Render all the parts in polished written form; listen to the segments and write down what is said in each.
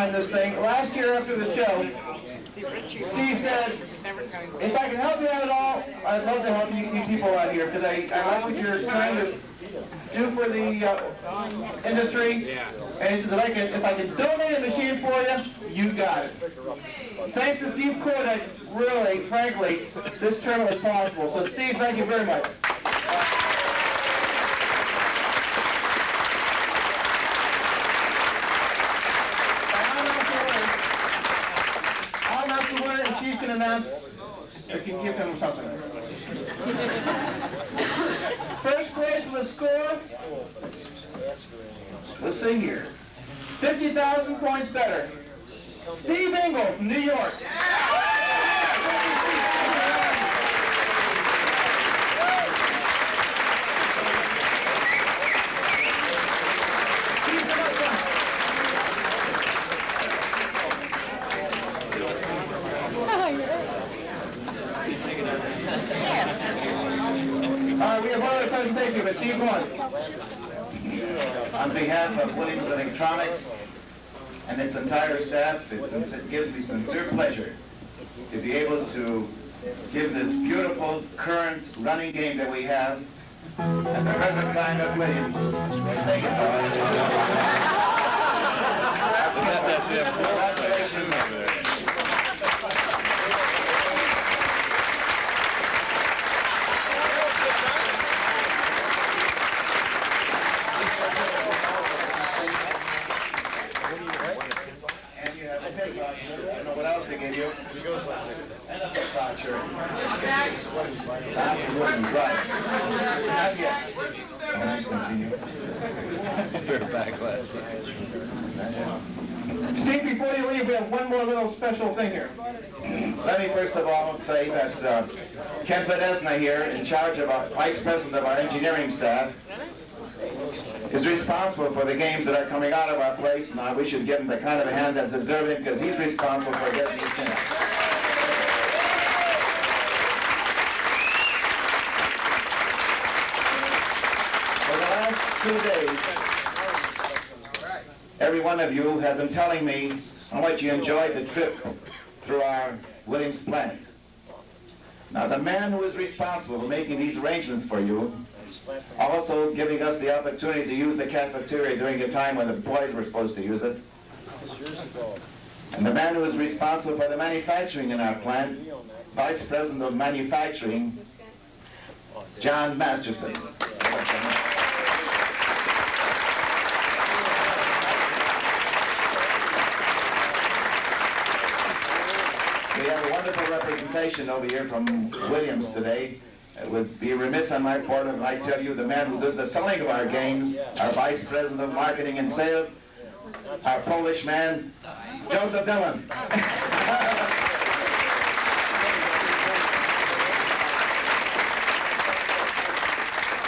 behind this thing. Last year after the show, Steve said, if I can help you out at all, I'd love to help you people out here, because I like what you're trying to do for the industry. And he says, if I can donate a machine for you, you got it. Thanks to Steve Kordek, really, frankly, this tournament was possible. So Steve, thank you very much. I'm not the winner, and Steve can announce, or can give him something. First place with a score, let's see here, 50,000 points better. Steve Engel from New York. We have one other presentation, but Steve, go on. On behalf of Williams Electronics and its entire staff, it gives me sincere pleasure to be able to give this beautiful, current running game that we have at the present time at Williams. Congratulations. Steve, before you leave, we have one more little special thing here. Let me first of all say that Ken Podesna here, in charge of our vice president of our engineering staff, is responsible for the games that are coming out of our place, and we should give him the kind of a hand that's deserving, because he's responsible for getting these in. For the last 2 days, every one of you has been telling me how much you enjoyed the trip through our Williams plant. Now, the man who is responsible for making these arrangements for you, also giving us the opportunity to use the cafeteria during a time when the boys were supposed to use it, and the man who is responsible for the manufacturing in our plant, Vice President of Manufacturing, John Masterson. We have a wonderful representation over here from Williams today. It would be remiss on my part if I tell you the man who does the selling of our games, our Vice President of Marketing and Sales, our Polish man, Joseph Dillion.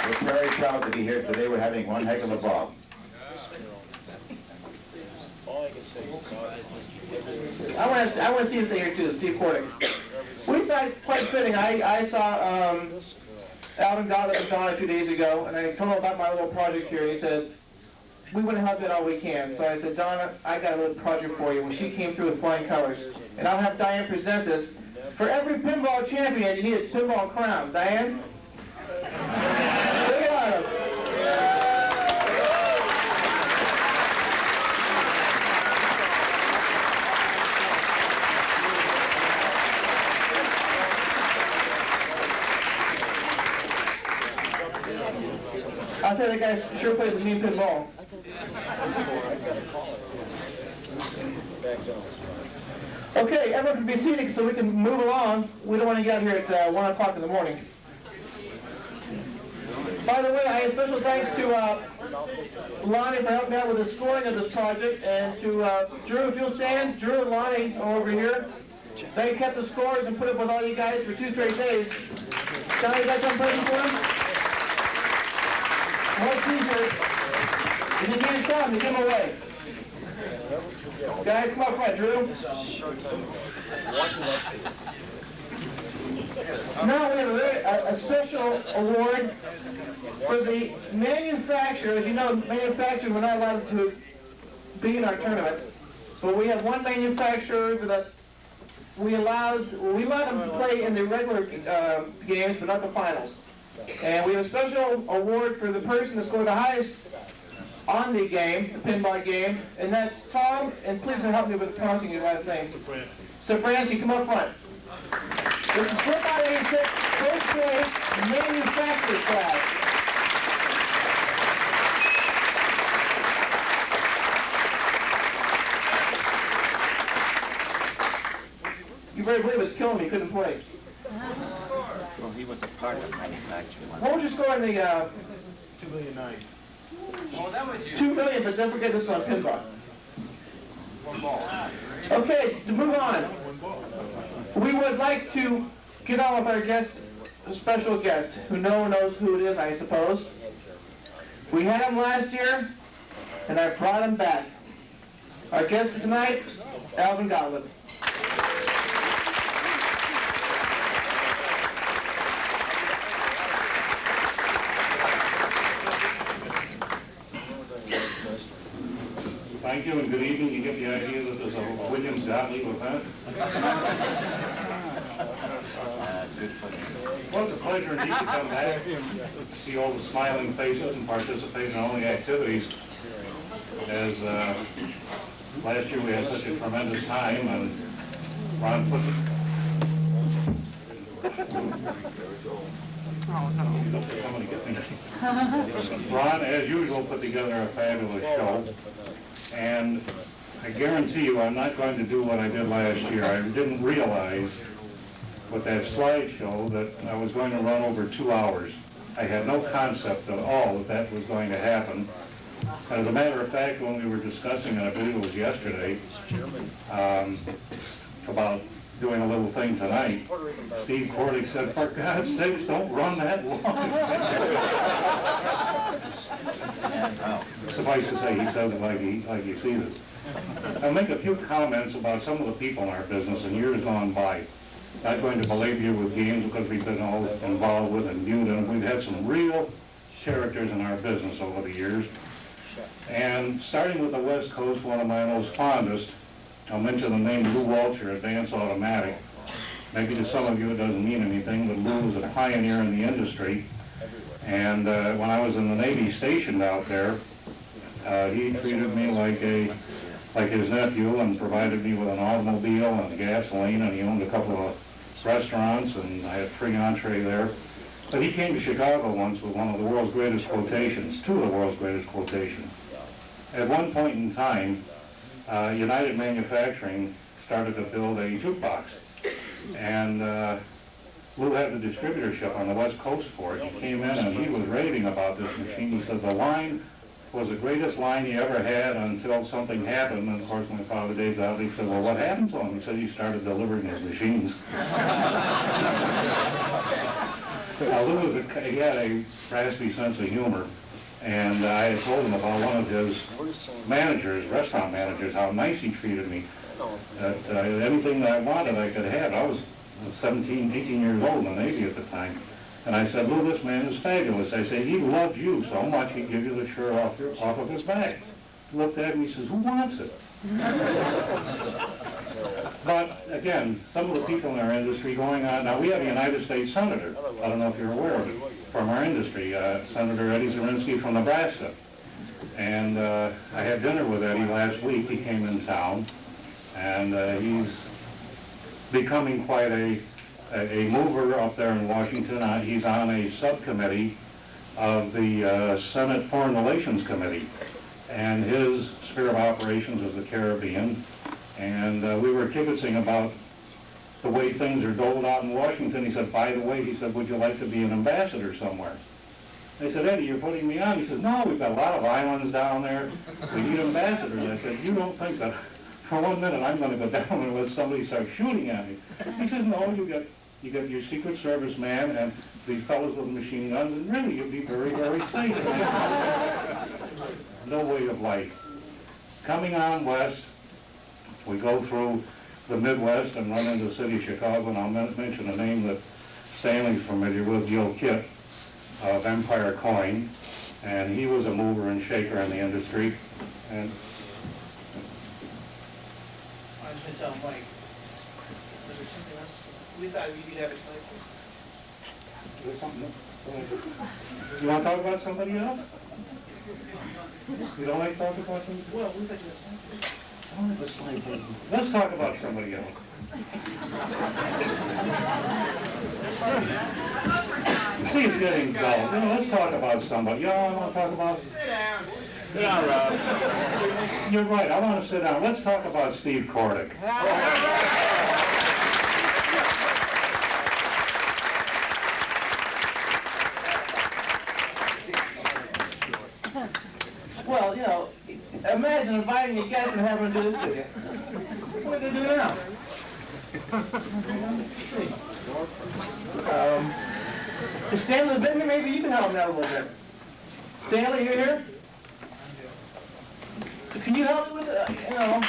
We're very proud to be here today. We're having one heck of a ball. I want to see if they're here too, Steve Kordek. We thought quite fitting. I saw Alvin Gottlieb and Donna 2 days ago, and I told him about my little project here. He said, we want to help you all we can. So I said, Donna, I got a little project for you. Well, she came through with flying colors. And I'll have Diane present this. For every pinball champion, you need a pinball crown. Diane? Look at her. I'll tell you, the guy sure plays a mean pinball. Okay, everyone can be seated so we can move along. We don't want to get out here at 1 o'clock in the morning. By the way, I have special thanks to Lonnie for helping me out with the scoring of this project, and to Drew, if you'll stand. Drew and Lonnie are over here. They kept the scores and put up with all you guys for 2 straight days. Donnie, you got something present for him? More t-shirts. If you can't sell them, you give them away. Guys, come up front, Drew. Now we have a special award for the manufacturer. As you know, manufacturing, we're not allowed to be in our tournament. but we have one manufacturer that we allowed them to play in the regular games, but not the finals. And we have a special award for the person that scored the highest on the game, the pinball game, and that's Tom, and please help me with pronouncing your last name. Safranski, come up front. This is Football 86, first place, manufacturer's class. You better believe it's killing me, he couldn't play. Well, he was a part of manufacturing. What was your score in the, 2,000,009. Oh, that was you. 2 million, but don't forget this on pinball. One ball. Okay, to move on. We would like to get on with our guest, a special guest, who no one knows who it is, I suppose. We had him last year, and I brought him back. Our guest for tonight, Alvin Gottlieb. Thank you and good evening. You get the idea that there's a Williams Gottlieb event? Good for him. Well, it's a pleasure indeed to come back, see all the smiling faces and participate in all the activities. As last year we had such a tremendous time, and Ron put Ron, as usual, put together a fabulous show. And I guarantee you I'm not going to do what I did last year. I didn't realize with that slideshow that I was going to run over 2 hours. I had no concept at all that that was going to happen. As a matter of fact, when we were discussing it, I believe it was yesterday, about doing a little thing tonight, Steve Kordek said, "For God's sakes, don't run that long." Suffice to say, he says it like he sees it. I'll make a few comments about some of the people in our business in years gone by. Not going to belabor you with games because we've been all involved with and viewed them. We've had some real characters in our business over the years. And starting with the West Coast, one of my most fondest, I'll mention the name Lou Walcher, Advanced Automatic. Maybe to some of you it doesn't mean anything, but Lou was a pioneer in the industry. And when I was in the Navy stationed out there, he treated me like his nephew and provided me with an automobile and gasoline, and he owned a couple of restaurants, and I had free entree there. But he came to Chicago once with one of the world's greatest quotations, two of the world's greatest quotations. At one point in time, United Manufacturing started to build a jukebox, and Lou had the distributorship on the West Coast for it. He came in and he was raving about this machine. He said the line was the greatest line he ever had until something happened. And of course, my father, Dave Gottlieb, said, "Well, what happened to him?" He said he started delivering his machines. Now, Lou he had a raspy sense of humor. And I had told him about one of his managers, restaurant managers, how nice he treated me. That anything that I wanted, I could have. I was 17, 18 years old in the Navy at the time. And I said, "Lou, this man is fabulous." I said, "He loved you so much, he'd give you the shirt off of his back." He looked at me, he says, "Who wants it?" But again, some of the people in our industry going on, now we have a United States Senator, I don't know if you're aware of it, from our industry, Senator Eddie Zirinsky from Nebraska. And I had dinner with Eddie last week. He came in town, and he's becoming quite a mover up there in Washington. He's on a subcommittee of the Senate Foreign Relations Committee, and his sphere of operations is the Caribbean. And we were kibitzing about the way things are doled out in Washington. He said, "By the way," he said, "would you like to be an ambassador somewhere?" I said, "Eddie, you're putting me on." He says, "No, we've got a lot of islands down there. We need ambassadors." I said, "You don't think that for 1 minute I'm going to go down unless somebody starts shooting at me?" He says, "No, you get your Secret Service man and these fellows with machine guns, and really you'll be very, very safe." No way of life. Coming on west, we go through the Midwest and run into the city of Chicago, and I'll mention a name that Stanley's familiar with, Gil Kitt of Empire Coin, and he was a mover and shaker in the industry. And It's on Mike. We thought we could have it like this. There's something. You want to talk about somebody else? You don't like to talk about somebody? Well, we thought you had Let's talk about somebody else. See, it's getting dull. You know, let's talk about somebody. You know what I want to talk about? Sit down. Sit down, Rob. You're right. I want to sit down. Let's talk about Steve Kordek. Well, you know, imagine inviting a guest and having to do this to you. What are they going to do now? Is Stanley been here? Maybe you can help me out a little bit. Stanley, you here? Can you help me with it? You know.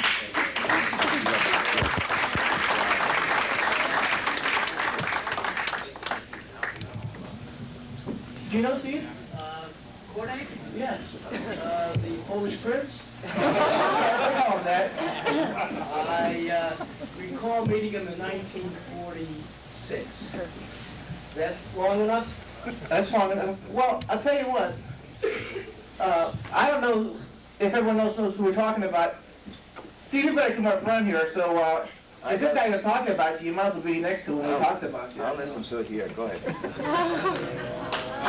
Do you know Steve? Kordek? Yes. The Polish prince? I know that. I recall meeting him in 1946. Is that long enough? That's long enough. Well, I'll tell you what. I don't know if everyone else knows who we're talking about. Steve, you better come up front here. So, if this guy was talking about you, you might as well be next to him when he talks about you. I'll listen to it here. Go ahead. No,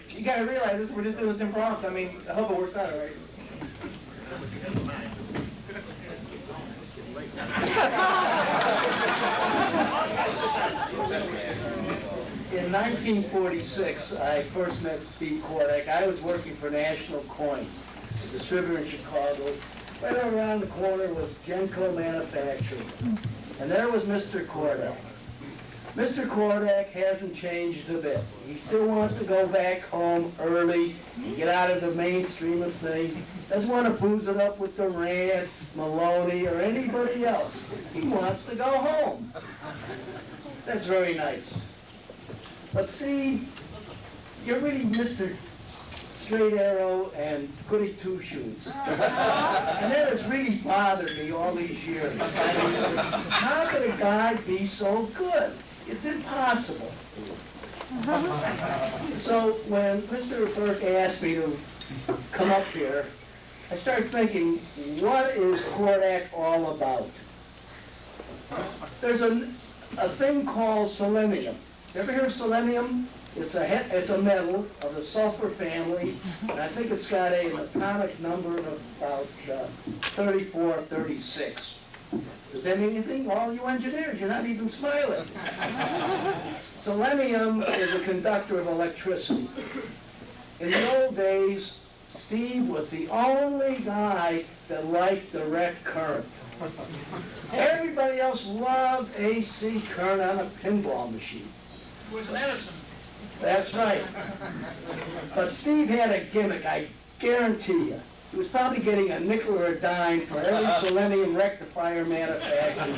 you gotta realize this, we're just doing this improv. I mean, I hope it works out all right. In 1946, I first met Steve Kordek. I was working for National Coin, a distributor in Chicago. Right around the corner was Genco Manufacturing. And there was Mr. Kordek. Mr. Kordek hasn't changed a bit. He still wants to go back home early and get out of the mainstream of things. Doesn't want to booze it up with Durant, Maloney, or anybody else. He wants to go home. That's very nice. But see, you're really Mr. Straight Arrow and Goody Two-Shoes. And that has really bothered me all these years. I mean, how could a guy be so good? It's impossible. So when Mr. Berk asked me to come up here, I started thinking, what is Kordek all about? There's a thing called selenium. You ever hear of selenium? It's a metal of the sulfur family, and I think it's got an atomic number of about 34, 36. Does that mean anything? All you engineers, you're not even smiling. Selenium is a conductor of electricity. In the old days, Steve was the only guy that liked direct current. Everybody else loved AC current on a pinball machine. Where's Edison? That's right. But Steve had a gimmick, I guarantee you. He was probably getting a nickel or a dime for every selenium rectifier manufactured.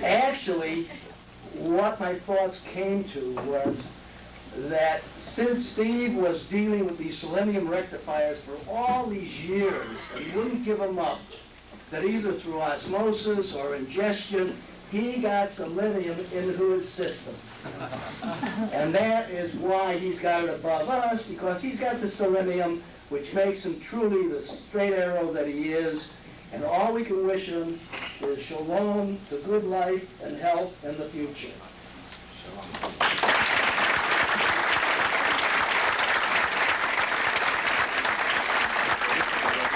Actually, what my thoughts came to was that since Steve was dealing with these selenium rectifiers for all these years and wouldn't give them up, that either through osmosis or ingestion, he got selenium into his system. And that is why he's got it above us, because he's got the selenium, which makes him truly the straight arrow that he is. And all we can wish him is shalom, the good life, and health in the future.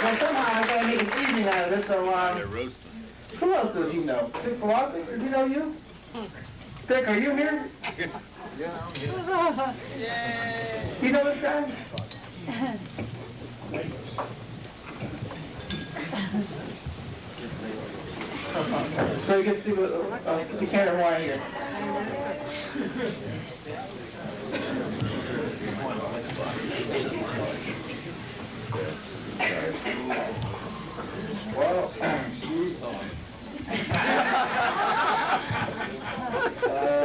Well, somehow I gotta make an evening out of it, so, who else does he know? Dick Valosek, does he know you? Dick, are you here? Yeah, I'm here. You know this guy? So you get to see what, the can of wine here. Well, Steve,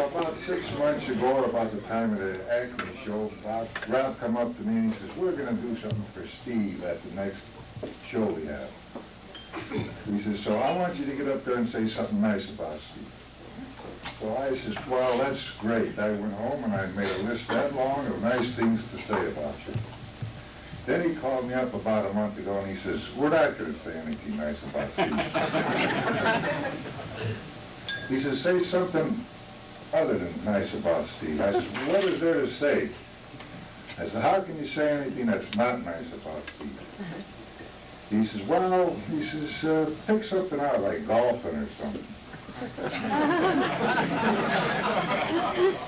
about months ago, about the time of the Acme show, Ralph come up to me and he says, we're gonna do something for Steve at the next show we have. He says, so I want you to get up there and say something nice about Steve. So I says, well, that's great. I went home and I made a list that long of nice things to say about you. Then he called me up about a month ago and he says, we're not gonna say anything nice about Steve. He says, say something other than nice about Steve. I said, well, what is there to say? I said, how can you say anything that's not nice about Steve? He says, well, he says, pick something out like golfing or something.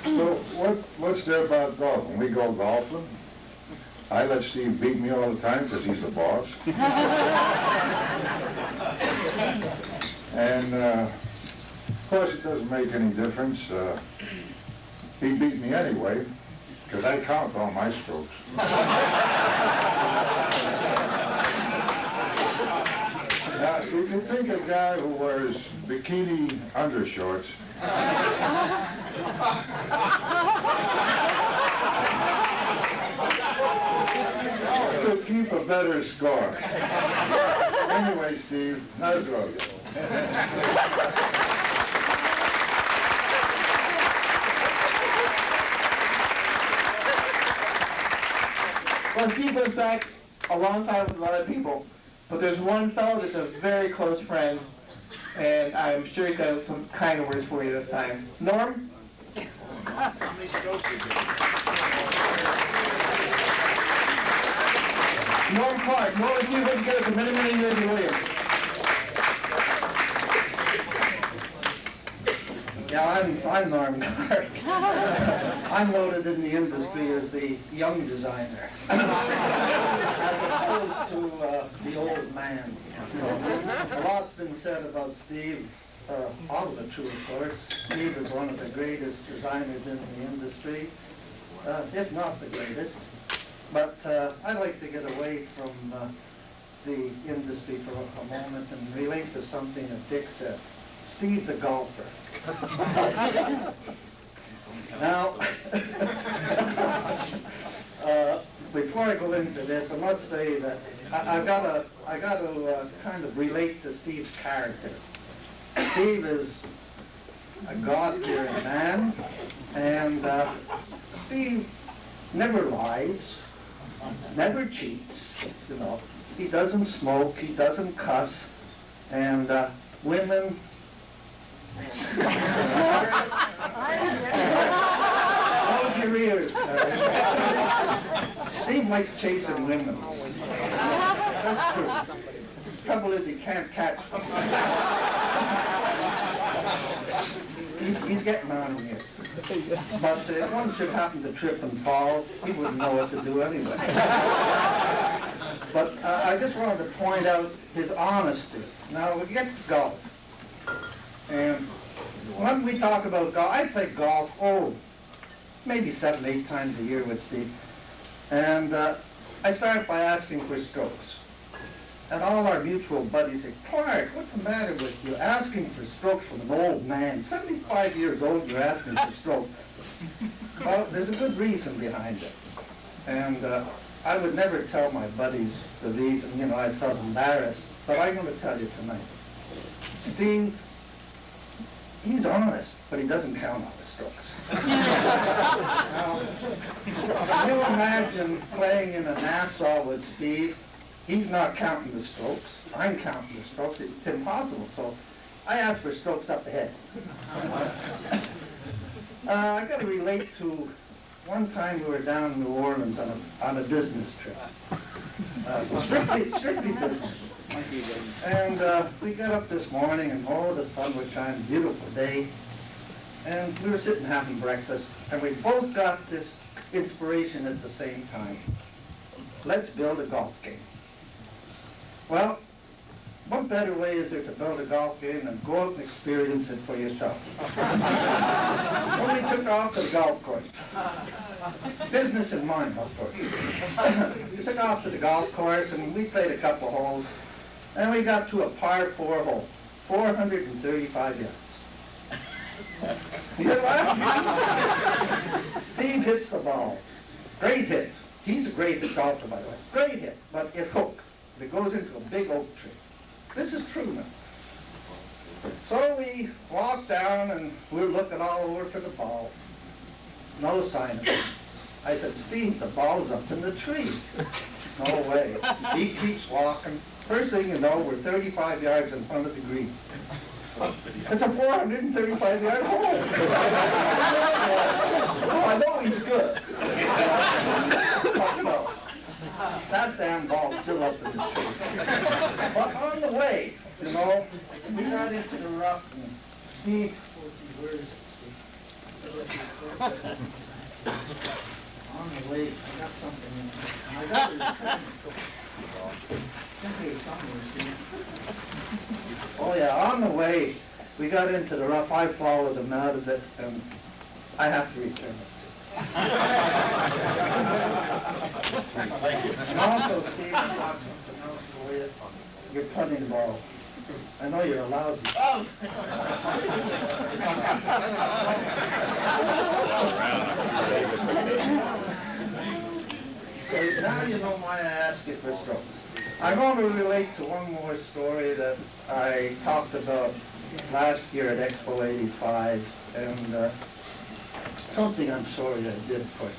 So what's there about golf? When we go golfing, I let Steve beat me all the time because he's the boss. And of course it doesn't make any difference. He beat me anyway because I count all my strokes. Now, if you think a guy who wears bikini undershorts could keep a better score. Anyway, Steve, how's it going? Well, Steve goes back a long time with a lot of people, but there's one fellow that's a very close friend, and I'm sure he's got some kind of words for you this time. Norm? How many strokes you get? Norm Clark. Norm and Steve worked together for many, many years in Williams. Yeah, I'm Norm Clark. I'm loaded in the industry as the young designer, as opposed to the old man. A lot's been said about Steve. All of it true, of course. Steve is one of the greatest designers in the industry, if not the greatest. But I'd like to get away from the industry for a moment and relate to something that Dick said. Steve's a golfer. Now, before I go into this, I must say that I got to kind of relate to Steve's character. Steve is a God-fearing man, and Steve never lies, never cheats. You know, he doesn't smoke, he doesn't cuss, and women. Close your ears. Steve likes chasing women. That's true. The trouble is he can't catch them. He's getting on here. But if one should happen to trip and fall, he wouldn't know what to do anyway. But I just wanted to point out his honesty. Now, we get to golf. And when we talk about golf, I play golf, maybe 7, 8 times a year with Steve. And I start by asking for strokes. And all our mutual buddies say, Clark, what's the matter with you? Asking for strokes from an old man. 75 years old, you're asking for strokes. Well, there's a good reason behind it. And I would never tell my buddies the reason, you know, I felt embarrassed. But I'm going to tell you tonight. Steve, he's honest, but he doesn't count on the strokes. Now, can you imagine playing in a Nassau with Steve? He's not counting the strokes. I'm counting the strokes. It's impossible. So I asked for strokes up the head. I got to relate to one time we were down in New Orleans on a business trip. Strictly business. And we got up this morning and the sun was shining, beautiful day. And we were sitting having breakfast, and we both got this inspiration at the same time. Let's build a golf game. Well, what better way is there to build a golf game than go out and experience it for yourself? So we took off to the golf course. Business in mind, of course. We took off to the golf course, and we played a couple of holes, and we got to a par 4 hole, 435 yards. You're laughing. Steve hits the ball. Great hit. He's a great golfer, by the way. Great hit, but it hooks. It goes into a big oak tree. This is true now. So we walked down and we were looking all over for the ball. No sign of it. I said, Steve, the ball's up in the tree. No way. He keeps walking. First thing you know, we're 35 yards in front of the green. It's a 435-yard hole. Oh, I know he's good. But no, that damn ball's still up in the tree. But on the way, you know, we got into the rough and Steve, where is it, Steve? On the way, I got something in there. I got it. Oh yeah, on the way, we got into the rough. I followed him out of it, and I have to return it. Thank you. And also, Steve, I got something else for you. Your putting ball. I know you're allowed to. Oh. So now you know why I ask you for strokes. I'm going to relate to one more story that I talked about last year at Expo 85, and something I'm sorry I did for you.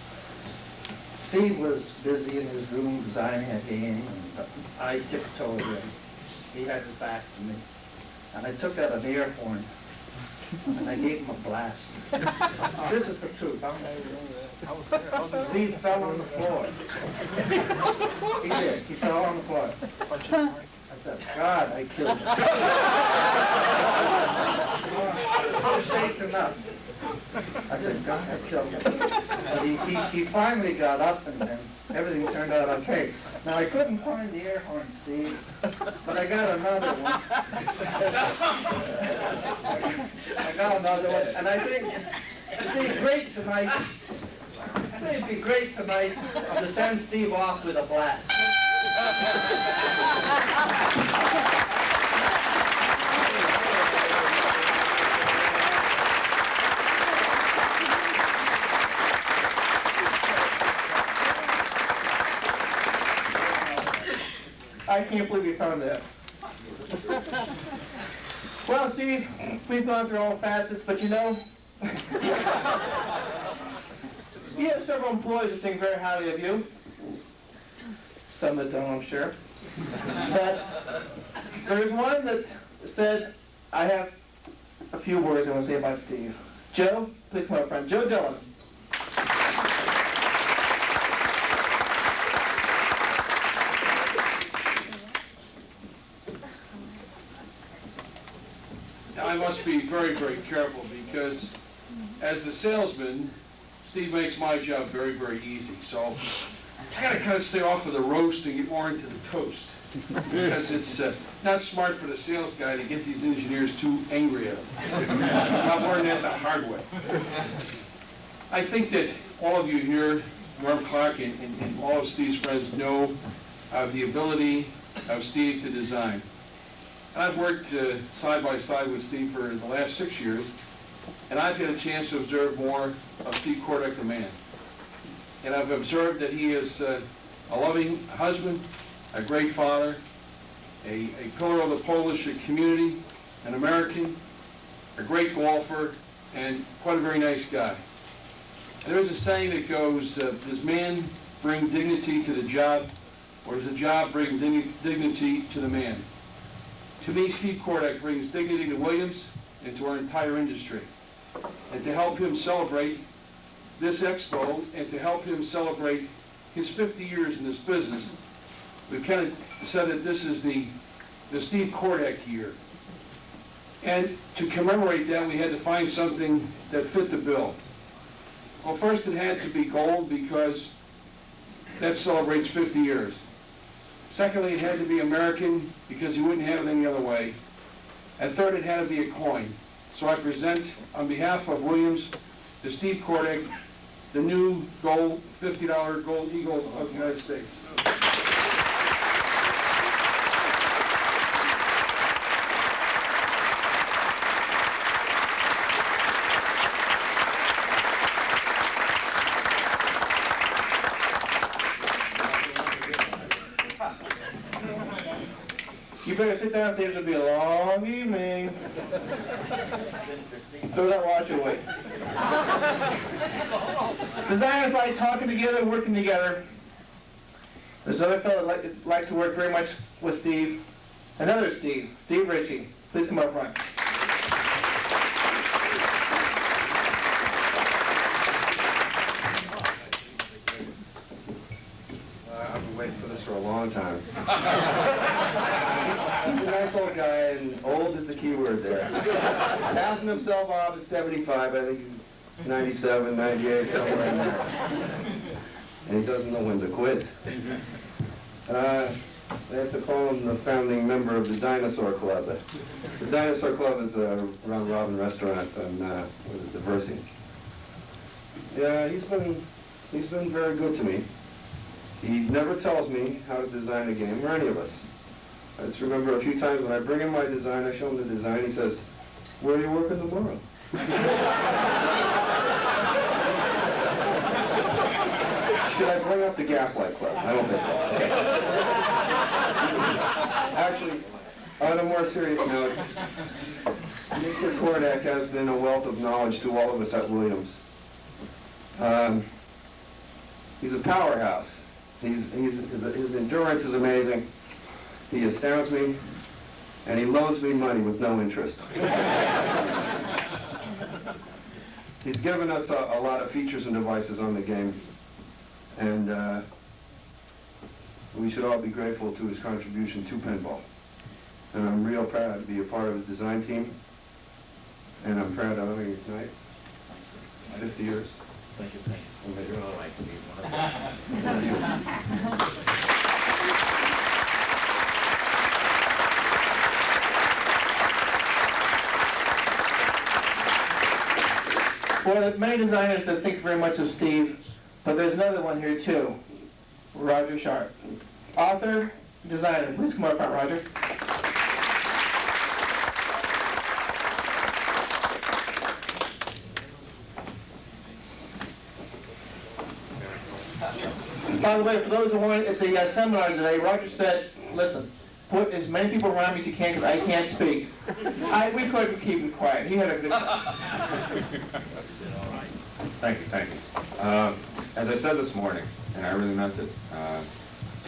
Steve was busy in his room designing a game, and I tiptoed in. He had his back to me. And I took out an air horn, and I gave him a blast. This is the truth. Steve fell on the floor. He did. He fell on the floor. I said, God, I killed him. I was so shaken up. I said, God, I killed him. But he finally got up, and everything turned out okay. Now, I couldn't find the air horn, Steve, but I got another one. I got another one, and I think it'd be great tonight. It'd be great tonight to send Steve off with a blast. I can't believe you found that. Well, Steve, we've gone through all facets, but you know, you have several employees that think very highly of you. Some that don't, I'm sure. But there's one that said, I have a few words I want to say about Steve. Joe, please come up front. Joe Dillon. I must be very, very careful because as the salesman, Steve makes my job very, very easy. So I gotta kind of stay off of the roast and get more into the toast because it's not smart for the sales guy to get these engineers too angry at him. I've learned that the hard way. I think that all of you here, Norm Clark and all of Steve's friends know of the ability of Steve to design. I've worked side by side with Steve for the last 6 years, and I've had a chance to observe more of Steve Kordek, the man. And I've observed that he is a loving husband, a great father, a pillar of the Polish community, an American, a great golfer, and quite a very nice guy. And there's a saying that goes, does man bring dignity to the job, or does the job bring dignity to the man? To me, Steve Kordek brings dignity to Williams and to our entire industry. And to help him celebrate this expo and to help him celebrate his 50 years in this business, we've kind of said that this is the Steve Kordek year. And to commemorate that, we had to find something that fit the bill. Well, first it had to be gold because that celebrates 50 years. Secondly, it had to be American because he wouldn't have it any other way. And third, it had to be a coin. So I present, on behalf of Williams, to Steve Kordek, the new gold, $50 gold eagle of the United States. You better sit down, Steve. It'll be a long evening. Throw that watch away. Designers like talking together, working together. There's another fellow that likes to work very much with Steve. Another Steve, Steve RItchie. Please come up front. I've been waiting for this for a long time. He's a nice old guy, and old is the key word there. Passing himself off at 75, I think he's 97, 98, somewhere in there. And he doesn't know when to quit. They have to call him the founding member of the Dinosaur Club. The Dinosaur Club is a round-robin restaurant on Diversity. Yeah, he's been very good to me. He never tells me how to design a game, or any of us. I just remember a few times when I bring him my design, I show him the design, he says, "Where are you working tomorrow?" Should I bring up the Gaslight Club? I don't think so. Actually, on a more serious note, Mr. Kordek has been a wealth of knowledge to all of us at Williams. He's a powerhouse. His endurance is amazing. He astounds me, and he loans me money with no interest. He's given us a lot of features and devices on the game, and we should all be grateful to his contribution to pinball. And I'm real proud to be a part of his design team, and I'm proud of having it tonight. 50 years. Thank you. You're all right, Steve. Well, there's many designers that think very much of Steve, but there's another one here too, Roger Sharpe. Author, designer. Please come up front, Roger. By the way, for those who weren't at the seminar today, Roger said, listen, put as many people around me as you can because I can't speak. We couldn't keep him quiet. He had a good time. Thank you. As I said this morning, and I really meant it,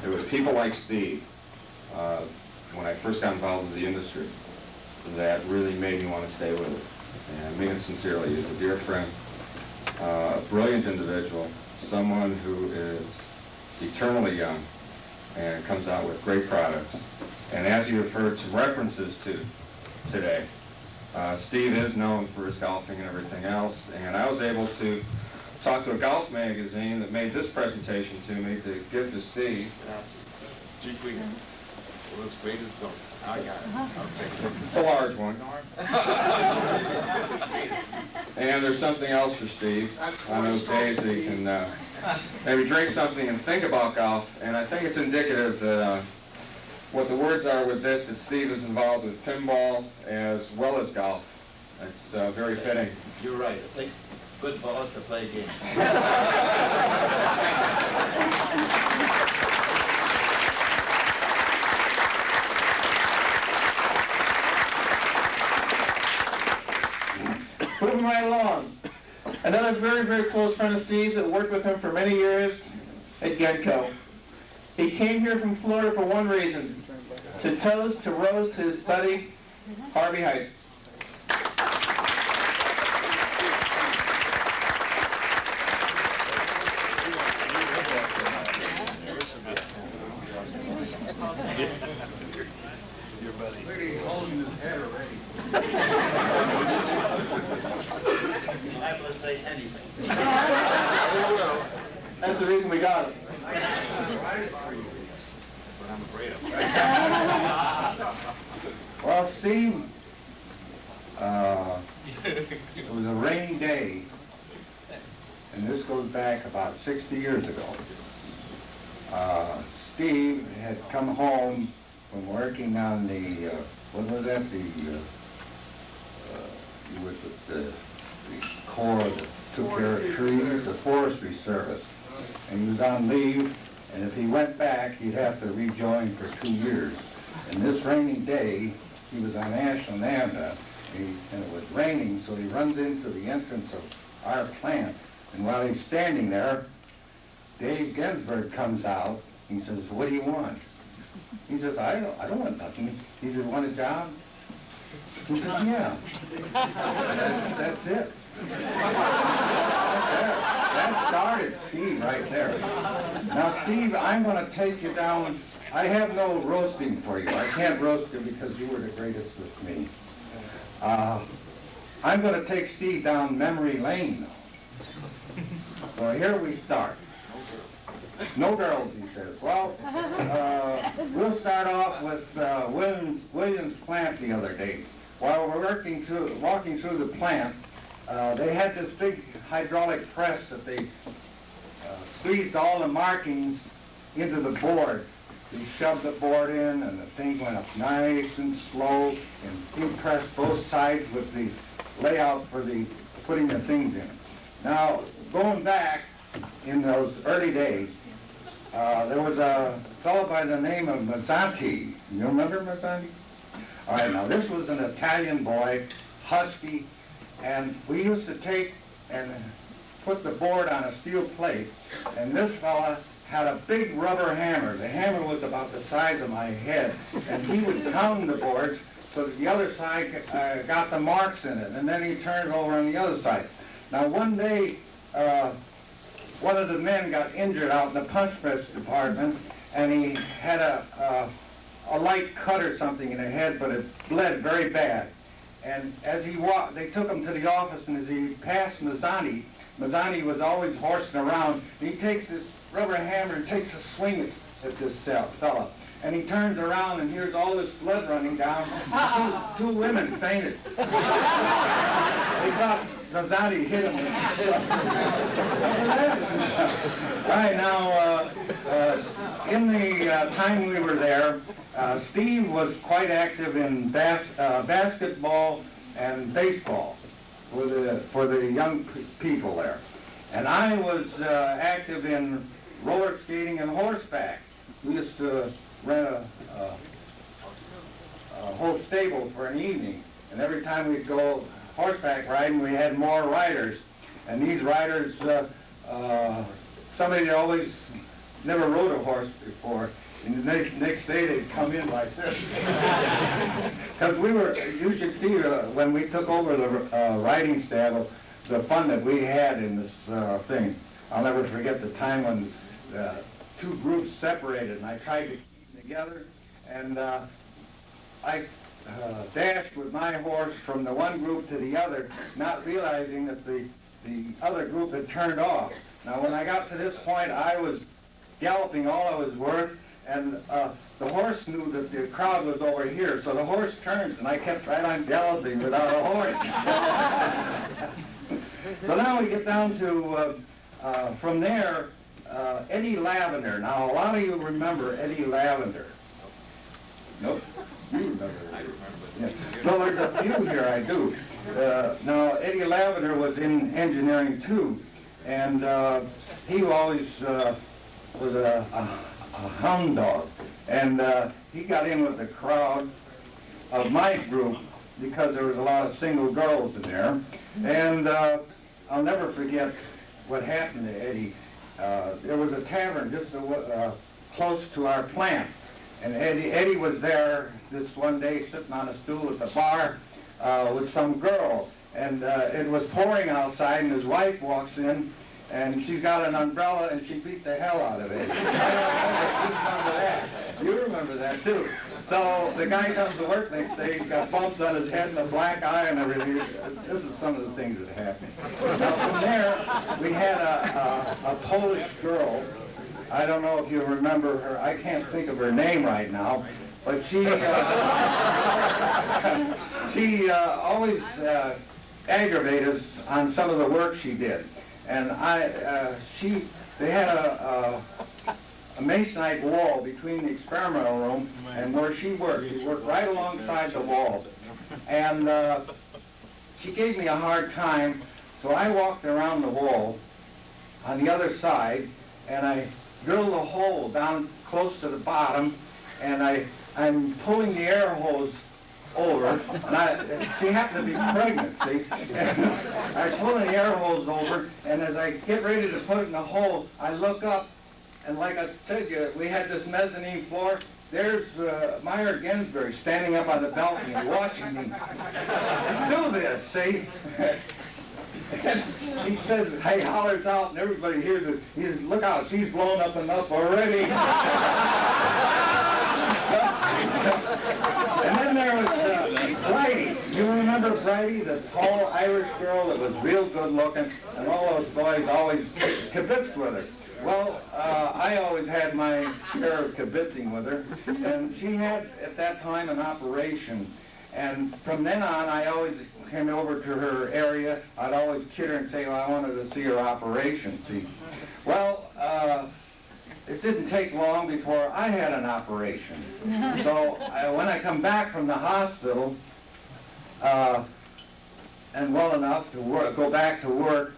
it was people like Steve, when I first got involved with the industry, that really made me want to stay with it. And I mean it sincerely. He's a dear friend, a brilliant individual, someone who is eternally young and comes out with great products. And as you have heard some references to today, Steve is known for his golfing and everything else, and I was able to talk to a golf magazine that made this presentation to me to give to Steve. Looks great as gold. I got it. I'll take it. It's a large one. And there's something else for Steve on those days that he can maybe drink something and think about golf. And I think it's indicative that what the words are with this, that Steve is involved with pinball as well as golf. It's very fitting. You're right. It takes good for us to play games. Moving right along. Another very, very close friend of Steve's that worked with him for many years at Genco. He came here from Florida for one reason, to roast his buddy, Harvey Heiss. He's holding his head already. He's liable to say anything. That's the reason we got him. That's what I'm afraid of. Well, Steve, it was a rainy day, and this goes back about 60 years ago. Steve had come home from working on the, what was that, the corps that took care of trees, the forestry service. And he was on leave, and if he went back, he'd have to rejoin for 2 years. And this rainy day, he was on Ashland Avenue, and it was raining, so he runs into the entrance of our plant. And while he's standing there, Dave Ginsberg comes out. He says, "What do you want?" He says, I don't want nothing." He says, "Want a job?" He says, "Yeah." That's it. That started Steve right there. Now, Steve, I'm going to take you down. I have no roasting for you. I can't roast you because you were the greatest with me. I'm going to take Steve down memory lane now. So here we start. No girls, he says. Well, we'll start off with Williams plant the other day. While we're walking through the plant, they had this big hydraulic press that they squeezed all the markings into the board. They shoved the board in, and the thing went up nice and slow, and he pressed both sides with the layout for the putting the things in. Now, going back in those early days, there was a fellow by the name of Mazzanti. You remember Mazzanti? All right, now this was an Italian boy, husky, and we used to take and put the board on a steel plate, and this fella had a big rubber hammer. The hammer was about the size of my head, and he would pound the boards so that the other side got the marks in it, and then he turned it over on the other side. Now one day, one of the men got injured out in the punch press department, and he had a light cut or something in the head, but it bled very bad. And as he walked, they took him to the office, and as he passed Mazzanti was always horsing around, and he takes this rubber hammer and takes a swing at this fella. And he turns around and hears all this blood running down. Two women fainted. They thought Mazzanti hit him. All right, now, in the time we were there, Steve was quite active in basketball and baseball for the young people there. And I was active in roller skating and horseback. We used to rent a whole stable for an evening, and every time we'd go horseback riding, we had more riders. And these riders, somebody always never rode a horse before, and the next day they'd come in like this. Because you should see when we took over the riding stable, the fun that we had in this thing. I'll never forget the time when two groups separated, and I tried to keep them together, and I dashed with my horse from the one group to the other, not realizing that the other group had turned off. Now, when I got to this point, I was galloping all I was worth, and the horse knew that the crowd was over here, so the horse turned, and I kept right on galloping without a horse. So now we get down to, from there, Eddie Lavender. Now, a lot of you remember Eddie Lavender. Nope. You remember that. I remember. Yeah. No, there's a few here I do. Now, Eddie Lavender was in engineering too, and he always was a hound dog. And he got in with the crowd of my group because there was a lot of single girls in there. And I'll never forget what happened to Eddie. There was a tavern just close to our plant. And Eddie was there this one day sitting on a stool at the bar with some girl. And it was pouring outside, and his wife walks in, and she's got an umbrella, and she beat the hell out of Eddie. I remember that. You remember that, too. So the guy comes to work next day, he's got bumps on his head and a black eye and everything. This is some of the things that happened. Now, from there, we had a Polish girl. I don't know if you remember her. I can't think of her name right now, but she always aggravated us on some of the work she did. And they had a masonite wall between the experimental room and where she worked. She worked right alongside the wall. And she gave me a hard time, so I walked around the wall on the other side, and I drilled a hole down close to the bottom, and I'm pulling the air hose over, and she happened to be pregnant, see? And I'm pulling the air hose over, and as I get ready to put it in the hole, I look up, and like I said, we had this mezzanine floor. There's Meyer Ginsberg standing up on the balcony watching me do this, see? And he says, he hollers out, and everybody hears it. He says, look out, she's blown up enough already. And then there was Bridie. You remember Bridie, the tall Irish girl that was real good looking, and all those boys always kibitzed with her. Well, I always had my share of kibitzing with her, and she had, at that time, an operation. And from then on, I always came over to her area. I'd always kid her and say, well, I wanted to see her operation, see. Well, it didn't take long before I had an operation. So when I come back from the hospital, and well enough to go back to work,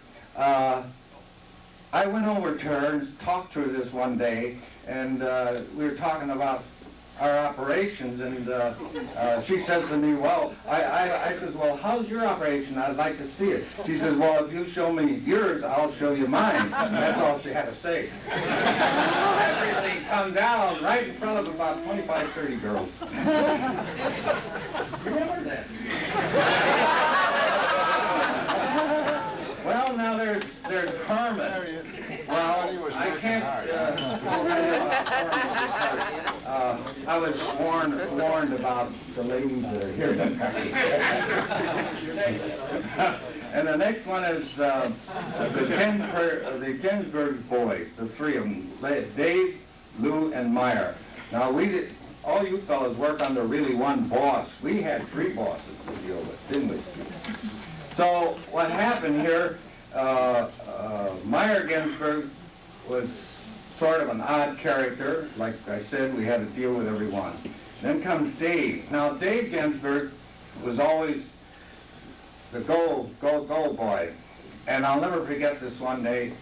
I went over to her and talked to her this one day, and we were talking about our operations, and she says to me, well, I says, well, how's your operation? I'd like to see it. She says, well, if you show me yours, I'll show you mine. And that's all she had to say. Everything come down right in front of about 25, 30 girls. Remember that? Well, now there's Herman. Well, I can't. I was warned about the ladies that are here. And the next one is the Ginsberg Boys, the three of them, Dave, Lou, and Meyer. Now all you fellas work under really one boss. We had three bosses to deal with, didn't we? So what happened here? Meyer Ginsberg was sort of an odd character. Like I said, we had to deal with everyone. Then comes Dave. Now, Dave Ginsberg was always the go boy. And I'll never forget this one day.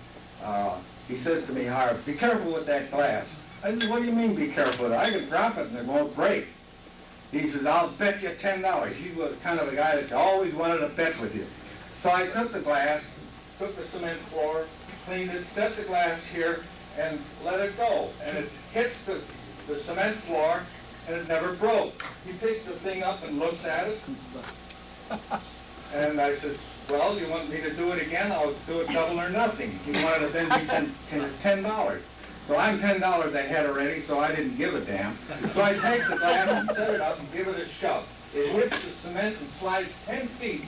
He says to me, Harvey, be careful with that glass. I said, what do you mean be careful with it? I could drop it and it won't break. He says, I'll bet you $10. He was kind of the guy that always wanted to bet with you. So I took the glass, took the cement floor, cleaned it, set the glass here, and let it go. And it hits the cement floor, and it never broke. He picks the thing up and looks at it. And I says, well, you want me to do it again? I'll do it double or nothing. He wanted to then be $10. So I'm $10 ahead already, so I didn't give a damn. So I take the glass and set it up and give it a shove. It hits the cement and slides 10 feet.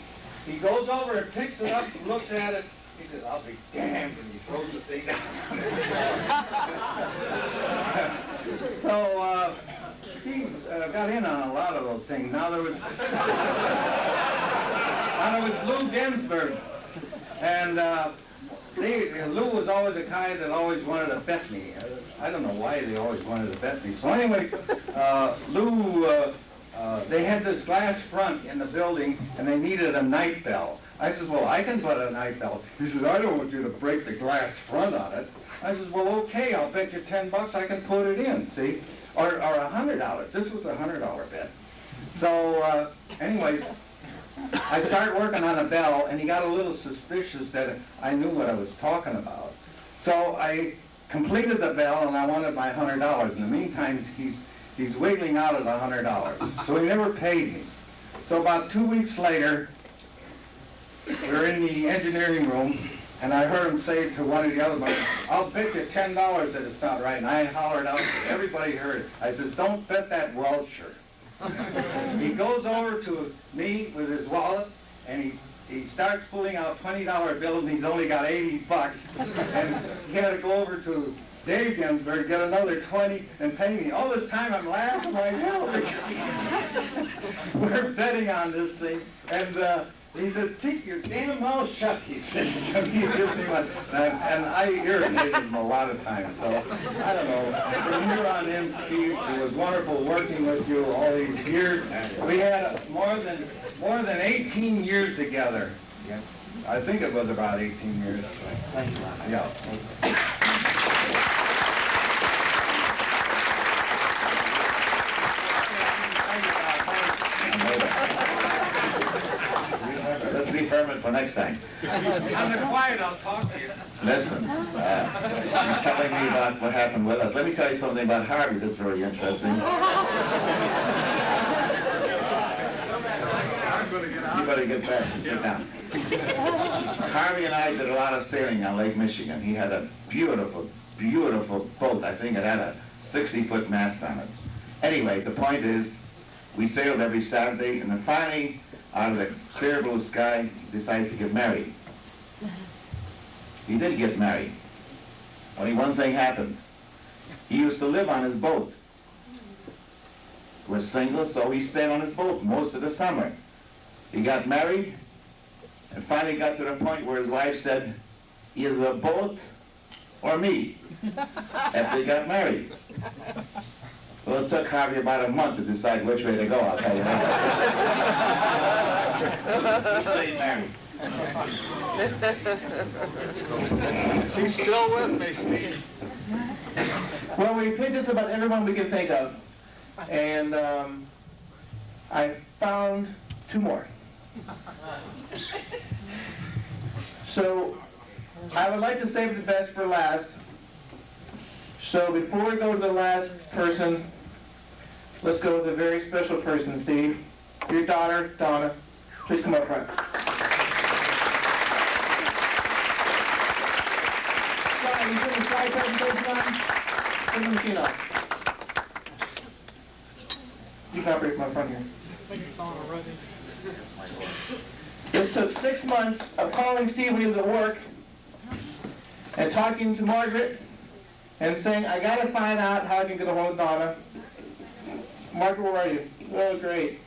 He goes over and picks it up and looks at it. He says, I'll be damned, and he throws the thing down. So Steve got in on a lot of those things. Now there was Lou Ginsberg, and Lou was always the guy that always wanted to bet me. I don't know why they always wanted to bet me. So anyway, Lou, they had this glass front in the building, and they needed a night bell. I says, well, I can put a night bell. He says, I don't want you to break the glass front on it. I says, well, okay, I'll bet you $10 I can put it in, see? Or $100. This was a $100 bet. So, anyways, I started working on a bell, and he got a little suspicious that I knew what I was talking about. So I completed the bell, and I wanted my $100. In the meantime, he's wiggling out of the $100. So he never paid me. So about 2 weeks later, we were in the engineering room, and I heard him say to one of the other boys, I'll bet you $10 that it's not right. And I hollered out, everybody heard it. I says, don't bet that Welsher. He goes over to me with his wallet, and he starts pulling out $20 bills, and he's only got $80. And he had to go over to Dave Ginsberg, get another 20 and pay me. All this time I'm laughing like hell because we're betting on this thing. And he says, keep your damn mouth shut, he says to me. And I irritated him a lot of times. So, I don't know. From here on in, Steve, it was wonderful working with you all these years. We had more than 18 years together. I think it was about 18 years. Thanks a lot. Yeah. for next time. On the quiet, I'll talk to you. Listen, he's telling me about what happened with us. Let me tell you something about Harvey that's very interesting. You better get back and sit down. Harvey and I did a lot of sailing on Lake Michigan. He had a beautiful, beautiful boat. I think it had a 60-foot mast on it. Anyway, the point is, we sailed every Saturday, and then finally, out of the clear blue sky, he decides to get married. He did get married. Only one thing happened. He used to live on his boat. He was single, so he stayed on his boat most of the summer. He got married, and finally got to the point where his wife said, either the boat or me, after they got married. Well, it took Harvey about a month to decide which way to go, I'll tell you that. We stayed married. She's still with me, Steve. Well, we picked just about everyone we could think of, and I found two more. So I would like to save the best for last. So before we go to the last person, let's go with a very special person, Steve. Your daughter, Donna. Please come up front. Sorry, you put the slide presentation on? Turn the machine off. You can operate from up front here. It took 6 months of calling Steve when he was at work and talking to Margaret and saying, I got to find out how I can get a hold of Donna. Margaret, where are you? Oh, great.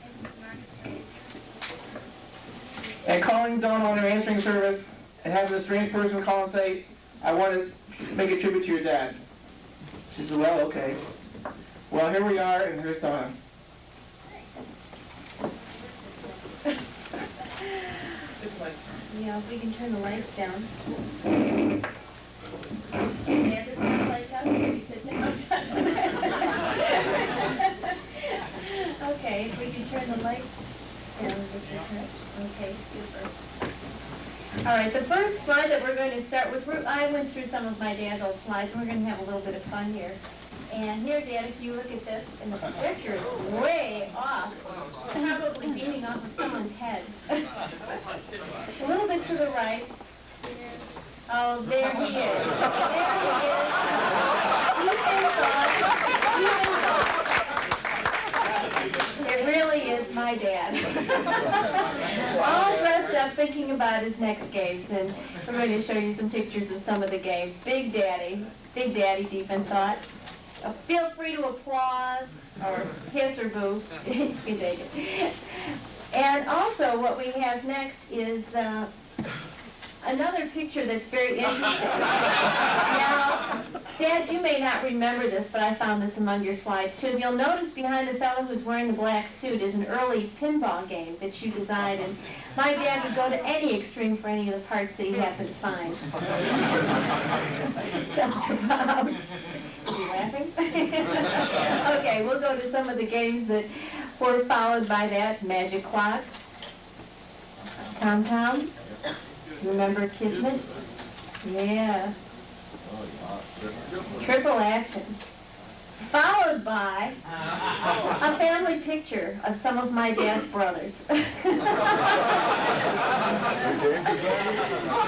And calling Donna on her answering service and having a strange person call and say, I want to make a tribute to your dad. She said, well, okay. Well, here we are, and here's Donna. Yeah, if we can turn the lights down. Yeah, this is the lighthouse, maybe sit down. Okay, if we can turn the lights down just a touch. Okay, super. All right, the first slide that we're going to start with, I went through some of my dad's old slides, and we're going to have a little bit of fun here. And here, Dad, if you look at this, and the picture is way off, probably beating off of someone's head. A little bit to the right. Oh, there he is. There he is. It really is my dad. All dressed up thinking about his next games, and we're going to show you some pictures of some of the games. Big Daddy deep in thought. Feel free to applaud or hiss or boo. You can take it. And also what we have next is another picture that's very interesting. Now, Dad, you may not remember this, but I found this among your slides too. You'll notice behind the fellow who's wearing the black suit is an early pinball game that you designed, and my dad would go to any extreme for any of the parts that he happened to find. Just about. Are you laughing? Okay, we'll go to some of the games that were followed by that. Magic Clock, Tom Tom. Remember Kismet? Yeah. Triple Action. Followed by a family picture of some of my dad's brothers.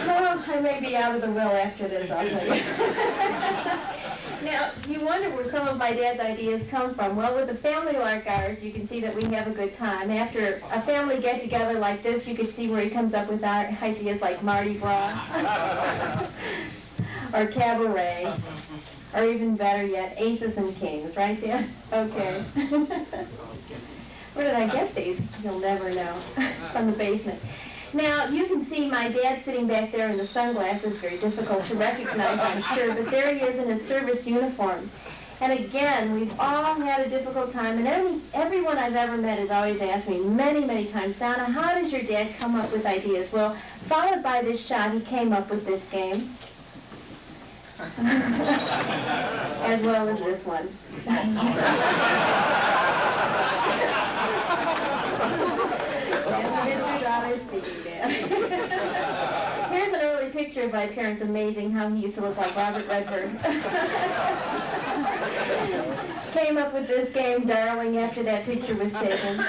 Oh, I may be out of the will after this, I'll tell you. Now, you wonder where some of my dad's ideas come from. Well, with a family like ours, you can see that we have a good time. After a family get-together like this, you can see where he comes up with ideas like Mardi Gras, or Cabaret, or even better yet, Aces and Kings, right, Dad? Okay. Where did I get these? You'll never know. From the basement. Now, you can see my dad sitting back there in the sunglasses, very difficult to recognize, I'm sure, but there he is in his service uniform. And again, we've all had a difficult time, and everyone I've ever met has always asked me many, many times, Donna, how does your dad come up with ideas? Well, followed by this shot, he came up with this game, as well as this one. $50 speaking, Dad. picture of my parents amazing how he used to look like Robert Redford. Came up with this game, Darling, after that picture was taken.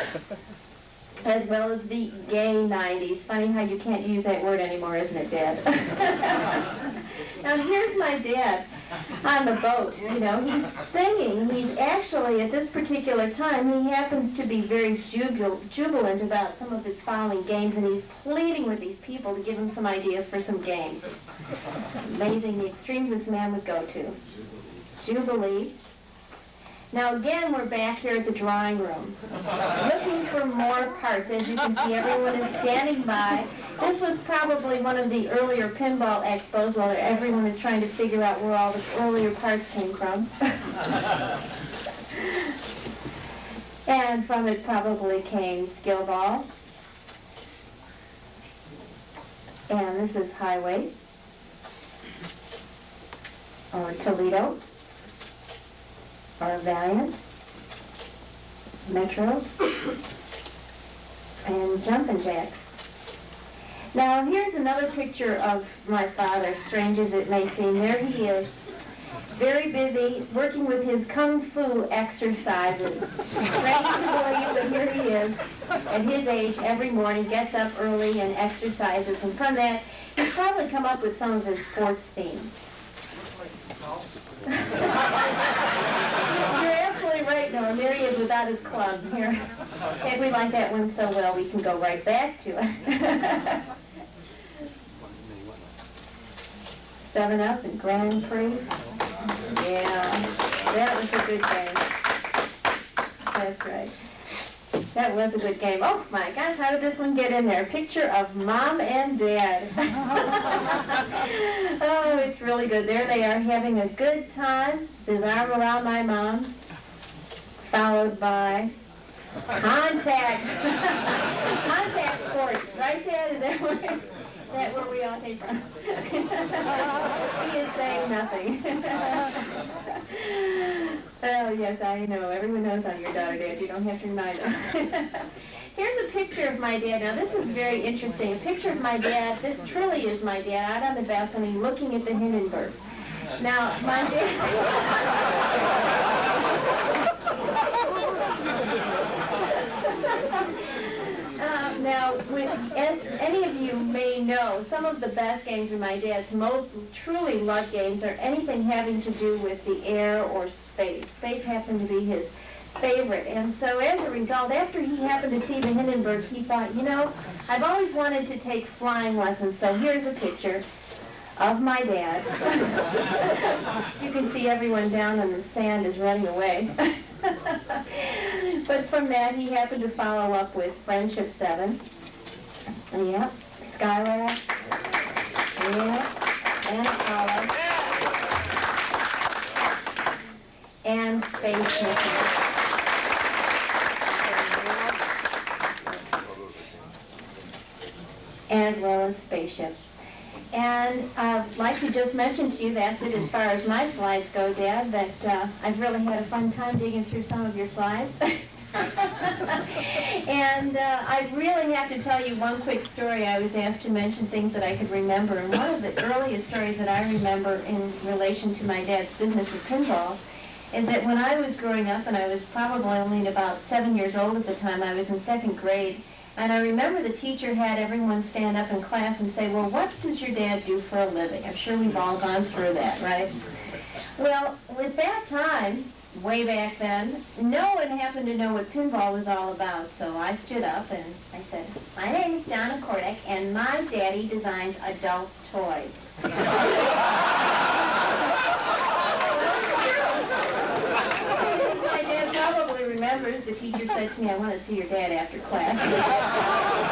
As well as the gay 90s. Funny how you can't use that word anymore, isn't it, Dad? Now here's my dad on the boat. You know, he's singing. He's actually, at this particular time, he happens to be very jubilant about some of his following games, and he's pleading with these people to give him some ideas for some games. Amazing the extremes this man would go to. Jubilee. Now again, we're back here at the drawing room, looking for more parts. As you can see, everyone is standing by. This was probably one of the earlier pinball expos while everyone is trying to figure out where all the earlier parts came from. And from it probably came Skill Ball. And this is Highway, or Toledo, or Valiant, Metro, and Jumpin' Jacks. Now here's another picture of my father, strange as it may seem. There he is, very busy, working with his kung fu exercises. Strange to believe, but here he is, at his age, every morning, gets up early and exercises, and from that, he's probably come up with some of his sports themes. You're absolutely right, Noah. There he is without his club. Here, if we like that one so well, we can go right back to it. 7-Up and Grand Prix. Yeah, that was a good game. That's right. That was a good game. Oh my gosh, how did this one get in there? Picture of Mom and Dad. Oh, it's really good. There they are having a good time. His arm around my mom, followed by contact. Contact sports. Right, Dad? Is that where we all came from? He is saying nothing. Oh, yes, I know. Everyone knows I'm your daughter, Dad. You don't have to remind them. Here's a picture of my dad. Now, this is very interesting. A picture of my dad. This truly is my dad out on the balcony looking at the Hindenburg. Now, my dad... Now, as any of you may know, some of the best games are my dad's most truly loved games are anything having to do with the air or space. Space happened to be his favorite. And so as a result, after he happened to see the Hindenburg, he thought, you know, I've always wanted to take flying lessons, so here's a picture of my dad. You can see everyone down on the sand is running away. But from that, he happened to follow up with Friendship 7. Yep. Skylab. Yep. And Apollo. And Space Mission. As well as Spaceship. And I'd like to just mention to you, that's it as far as my slides go, Dad, that I've really had a fun time digging through some of your slides. And I really have to tell you one quick story. I was asked to mention things that I could remember, and one of the earliest stories that I remember in relation to my dad's business of pinball is that when I was growing up, and I was probably only about 7 years old at the time, I was in 2nd grade, and I remember the teacher had everyone stand up in class and say, well, what does your dad do for a living? I'm sure we've all gone through that, right? Well, at that time, way back then, no one happened to know what pinball was all about, so I stood up and I said, my name is Donna Kordek, and my daddy designs adult toys. My dad probably remembers the teacher said to me, I want to see your dad after class.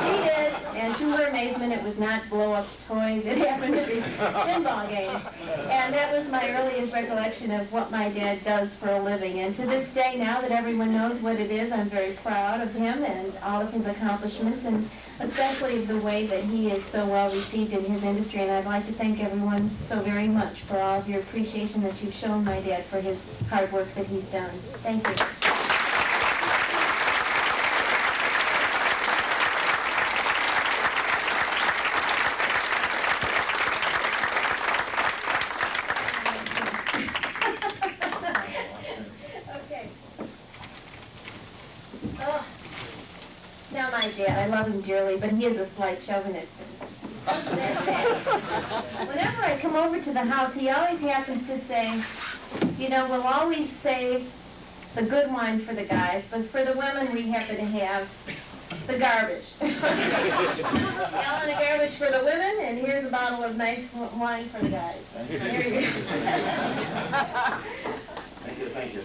She did, and to her amazement, it was not blow-up toys. It happened to be pinball games. And that was my earliest recollection of what my dad does for a living. And to this day, now that everyone knows what it is, I'm very proud of him and all of his accomplishments, and especially the way that he is so well received in his industry. And I'd like to thank everyone so very much for all of your appreciation that you've shown my dad for his hard work that he's done. Thank you. my dad. I love him dearly, but he is a slight chauvinist. Whenever I come over to the house, he always happens to say, you know, we'll always save the good wine for the guys, but for the women, we happen to have the garbage. Gallon of garbage for the women, and here's a bottle of nice wine for the guys. There you go. Thank you.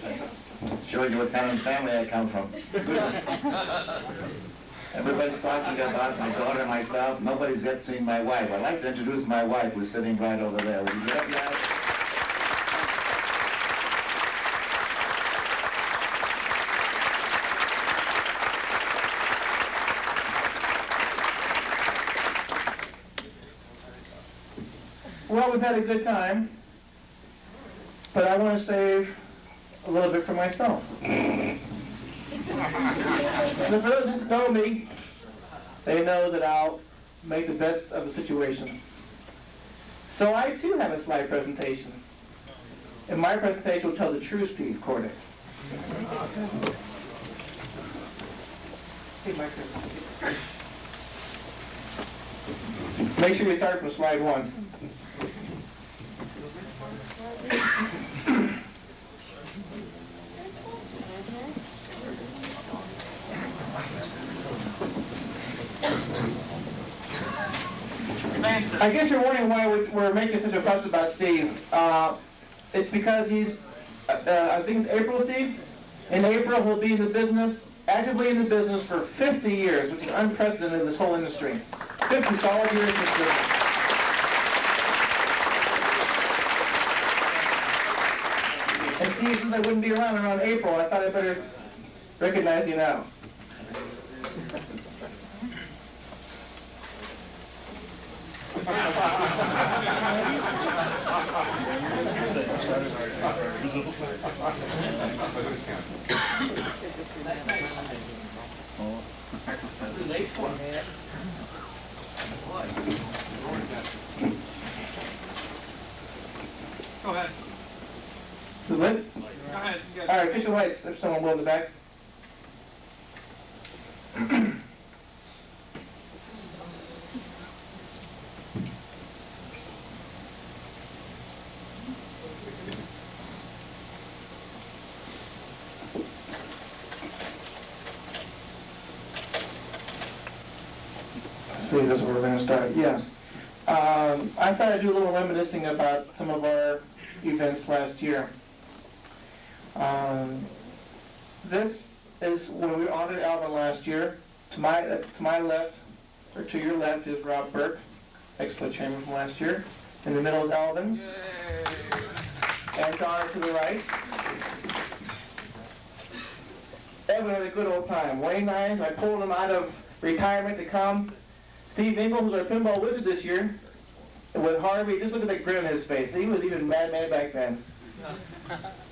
Shows you what kind of family I come from. Everybody's talking about my daughter and myself. Nobody's yet seen my wife. I'd like to introduce my wife, who's sitting right over there. Will you get up, guys? Well, we've had a good time, but I want to save a little bit for myself. So for those who know me, they know that I'll make the best of the situation. So I too have a slide presentation. And my presentation will tell the true Steve Kordek. Make sure you start from slide 1. I guess you're wondering why we're making such a fuss about Steve. It's because he's, I think it's April, Steve? In April, he'll be in the business, actively in the business for 50 years, which is unprecedented in this whole industry. 50 solid years in this business. And Steve, since I wouldn't be around April, I thought I'd better recognize you now. Go ahead. The lid? Go ahead. All right, kitchen lights, if someone will in the back. See, this is where we're going to start. Yes. I thought I'd do a little reminiscing about some of our events last year. This is when we honored Alvin last year. To my left, or to your left, is Rob Berk, Expo chairman from last year. In the middle is Alvin. And Donna to the right. And we had a good old time. Neyens, I pulled him out of retirement to come. Steve Engel, who's our pinball wizard this year, with Harvey, just look at the grin on his face. He was even madman back then.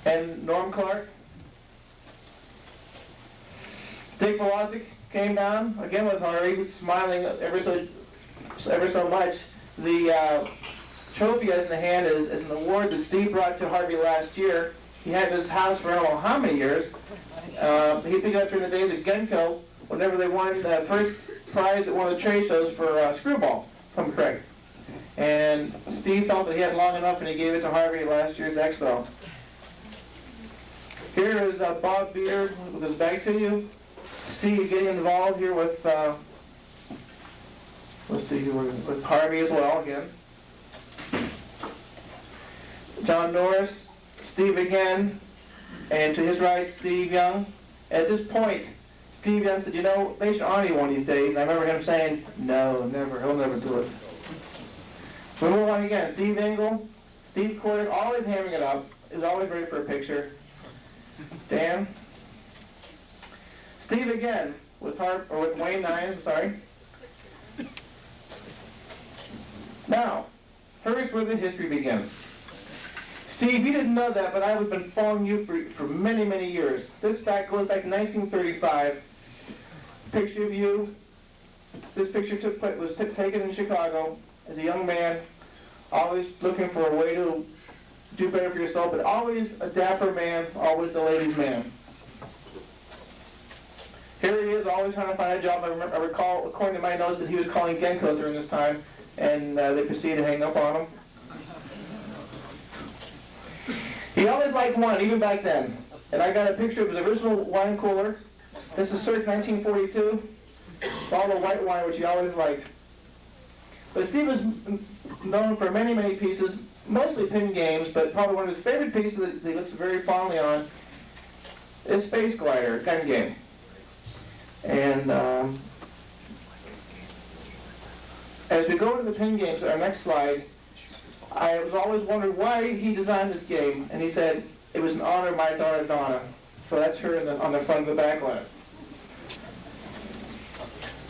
And Norm Clark. Dick Valosek came down, again with Harvey, smiling ever so much. The trophy in the hand is an award that Steve brought to Harvey last year. He had his house for I don't know how many years. He picked it up during the days at Genco, whenever they won the first prize at one of the trade shows for Screwball from Craig. And Steve felt that he had long enough and he gave it to Harvey at last year's Expo. Here is Bob Beard with his back to you. Steve getting involved here with, let's see, with Harvey as well again. John Norris, Steve again, and to his right, Steve Young. At this point, Steve Young said, you know, they should honor you one of these days. And I remember him saying, no, never, he'll never do it. So we move on again. Steve Engel, Steve Kordek, always hamming it up, is always ready for a picture. Dan. Steve again, with Wayne Neyens, sorry. Now, first where the history begins. Steve, you didn't know that, but I've been following you for many, many years. This fact goes back to 1935. Picture of you. This picture was taken in Chicago as a young man, always looking for a way to do better for yourself, but always a dapper man, always the ladies' man. Here he is, always trying to find a job. I recall, according to my notes, that he was calling Genko during this time, and they proceeded to hang up on him. He always liked wine, even back then. And I got a picture of his original wine cooler. This is circa 1942. All the white wine, which he always liked. But Steve was known for many, many pieces, mostly pin games, but probably one of his favorite pieces that he looks very fondly on is Space Glider, a pen game. And as we go to the pin games, our next slide, I was always wondering why he designed this game, and he said it was in honor of my daughter Donna. So that's her on the front of the backline.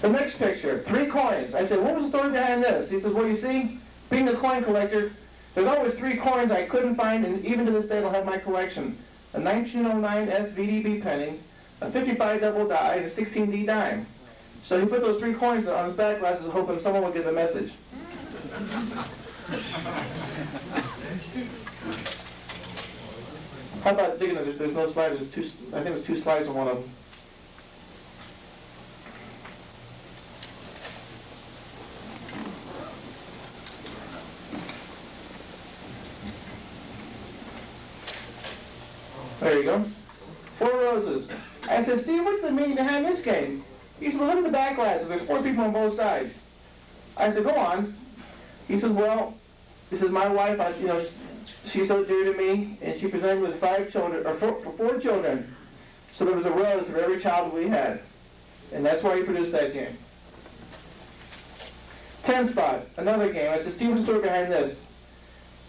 The next picture, 3 coins. I said, what was the story behind this? He says, well, you see, being a coin collector, there's always 3 coins I couldn't find, and even to this day I don't have my collection. A 1909 SVDB penny, a 55 double die, and a 16D dime. So he put those 3 coins on his back glasses, hoping someone would get the message. How about digging it? There's no slide. There's 2. I think there's 2 slides on one of them. There you go. 4 roses. I said, Steve, what's the meaning behind this game? He said, well, look at the back glasses. There's 4 people on both sides. I said, go on. He said, well, my wife, she's so dear to me, and she presented me with 5 children, or 4 children. So there was a rose for every child we had. And that's why he produced that game. 10 spot, another game. I said, Steve, what's the story behind this?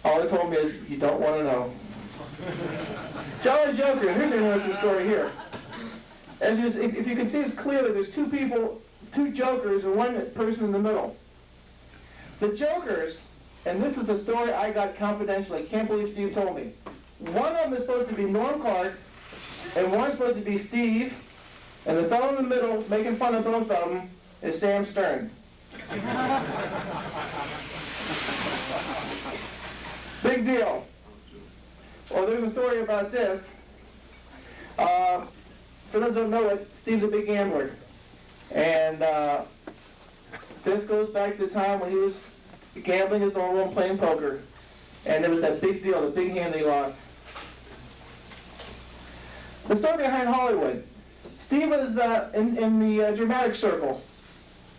All he told me is, you don't want to know. Jolly Joker, here's an interesting story here. If you can see, it's clearly there's 2 people, 2 jokers, and 1 person in the middle. The jokers, and this is the story I got confidentially, can't believe Steve told me. One of them is supposed to be Norm Clark, and one's supposed to be Steve, and the fellow in the middle, making fun of both of them, is Sam Stern. Big deal. Well, there's a story about this. For those who don't know it, Steve's a big gambler. And this goes back to the time when he was gambling as normal and playing poker. And there was that big deal, the big hand he lost. The story behind Hollywood. Steve was in the dramatic circle.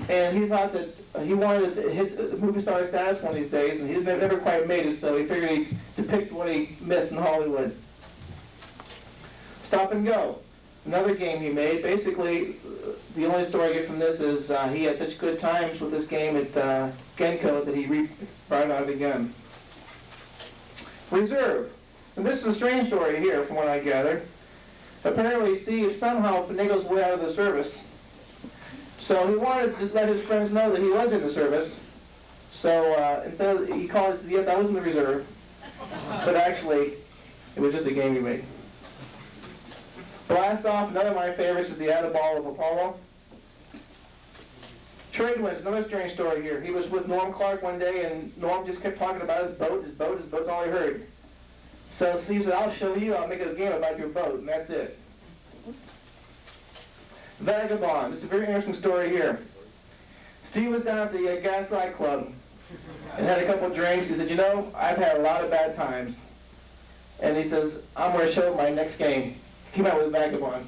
And he thought that he wanted to hit movie star status one of these days, and he's never quite made it, so he figured he'd depict what he missed in Hollywood. Stop and Go, another game he made. Basically, the only story I get from this is he had such good times with this game at Genko that he brought it out again. Reserve. And this is a strange story here, from what I gather. Apparently, Steve somehow finagled his way out of the service. So he wanted to let his friends know that he was in the service. So instead of, he called it, yes, I was in the reserve. But actually, it was just a game he made. Blast Off, another of my favorites, is the Add a Ball of Apollo. Trade winds, another strange story here. He was with Norm Clark one day, and Norm just kept talking about his boat's all he heard. So Steve said, I'll show you, I'll make a game about your boat, and that's it. Vagabond. It's a very interesting story here. Steve was down at the Gaslight Club and had a couple drinks. He said, I've had a lot of bad times. And he says, I'm going to show my next game. He came out with Vagabond.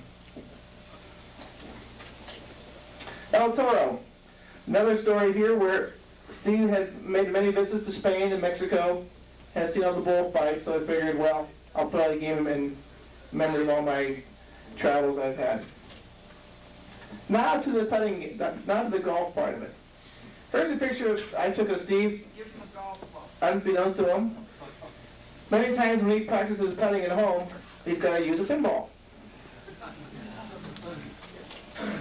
El Toro. Another story here where Steve had made many visits to Spain and Mexico, had seen all the bullfights, so I figured, well, I'll put out a game in memory of all my travels I've had. Now to the putting, now to the golf part of it. Here's a picture I took of Steve, unbeknownst to him. Many times when he practices putting at home, he's got to use a pinball.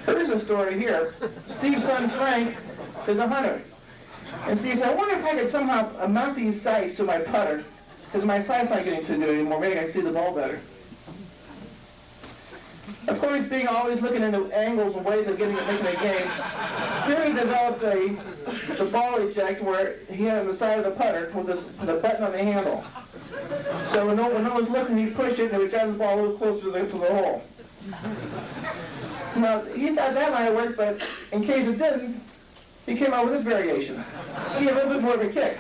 Here's a story here. Steve's son Frank is a hunter. And Steve said, I wonder if I could somehow mount these sights to my putter, because my sight's not getting too good anymore. Maybe I can see the ball better. Of course, being always looking into angles and ways of making a game, here he developed the ball eject where he had on the side of the putter with a button on the handle. So when no one's looking, he'd push it and it would drive the ball a little closer to the hole. Now, he thought that might work, but in case it didn't, he came out with this variation. He had a little bit more of a kick.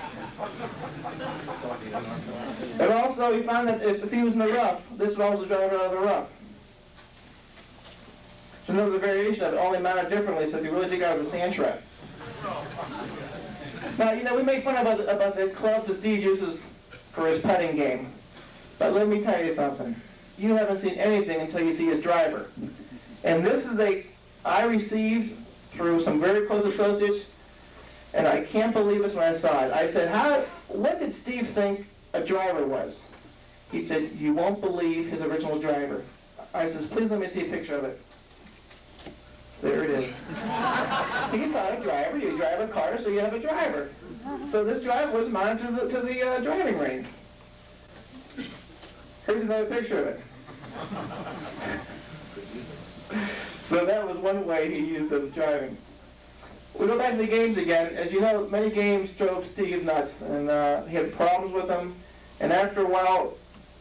And also, he found that if he was in the rough, this would also drive out of the rough. So another variation of it, only mounted differently, so if you really dig out of the sand trap. Now, you know, we make fun about the clubs that Steve uses for his putting game. But let me tell you something. You haven't seen anything until you see his driver. And this is I received through some very close associates, and I can't believe this when I saw it. I said, what did Steve think a driver was? He said, you won't believe his original driver. I says, please let me see a picture of it. There it is. He thought a driver, you drive a car, so you have a driver. So this driver was mounted to the driving range. Here's another picture of it. So that was one way he used the driving. We go back to the games again. As you know, many games drove Steve nuts, and he had problems with them. And after a while,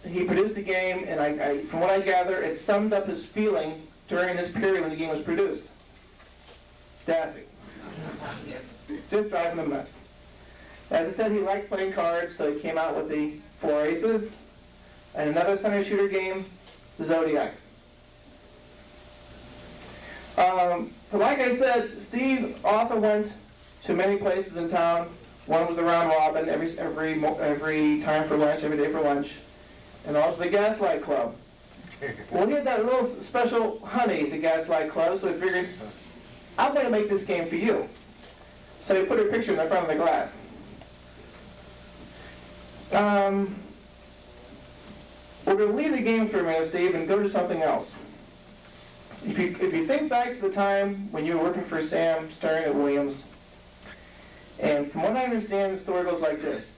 he produced the game, and from what I gather, it summed up his feeling during this period when the game was produced. Daffy. Just driving him nuts. As I said, he liked playing cards, so he came out with the 4 aces, and another center shooter game, the Zodiac. Like I said, Steve often went to many places in town. One was the round robin every time for lunch, every day for lunch, and also the Gaslight Club. Well, he had that little special honey at the Gaslight Club, so he figured, I'm going to make this game for you. So he put her picture in the front of the glass. We're going to leave the game for a minute, Steve, and go to something else. If you think back to the time when you were working for Sam Stern at Williams, and from what I understand, the story goes like this.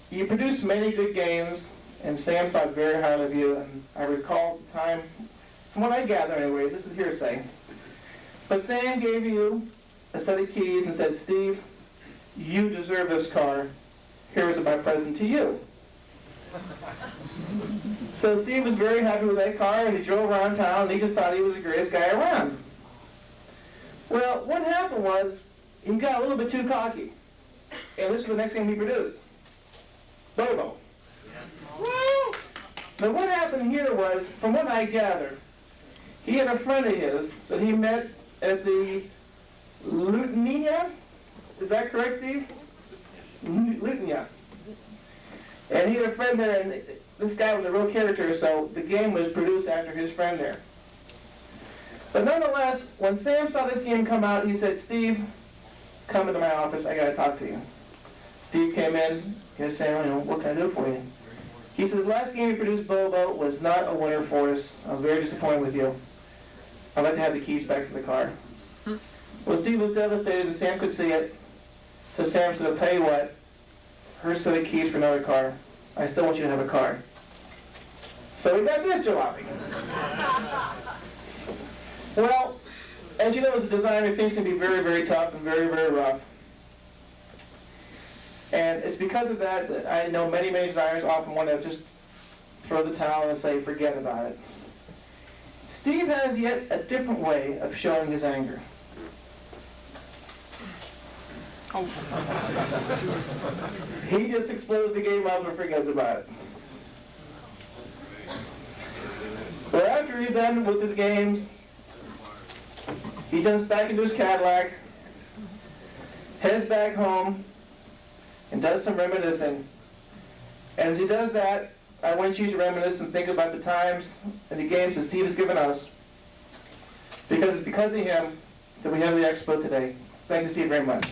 You produced many good games, and Sam thought very highly of you, and I recall the time, from what I gather anyways, this is hearsay, but Sam gave you a set of keys and said, Steve, you deserve this car. Here is my present to you. So Steve was very happy with that car, and he drove around town, and he just thought he was the greatest guy around. Well, what happened was, he got a little bit too cocky. And this is the next thing he produced. Bobo. Now what happened here was, from what I gather, he had a friend of his that he met at the Lutnia. Is that correct, Steve? Lutnia. And he had a friend there, and this guy was a real character, so the game was produced after his friend there. But nonetheless, when Sam saw this game come out, he said, Steve, come into my office, I got to talk to you. Steve came in, yes, Sam, what can I do for you? He says, last game you produced, Bobo, was not a winner for us. I was very disappointed with you. I'd like to have the keys back to the car. Well, Steve was devastated, and Sam could see it. So Sam said, I'll tell you what, here's the keys for another car. I still want you to have a car. So we got this jalopy. Well, as you know, as a designer, things can be very, very tough and very, very rough. And it's because of that that I know many, many designers often want to just throw the towel and say, forget about it. Steve has yet a different way of showing his anger. He just explodes the game up and forgets about it. So after he's done with his games, he jumps back into his Cadillac, heads back home, and does some reminiscing. And as he does that, I want you to reminisce and think about the times and the games that Steve has given us. Because it's because of him that we have the expo today. Thank you, Steve, very much.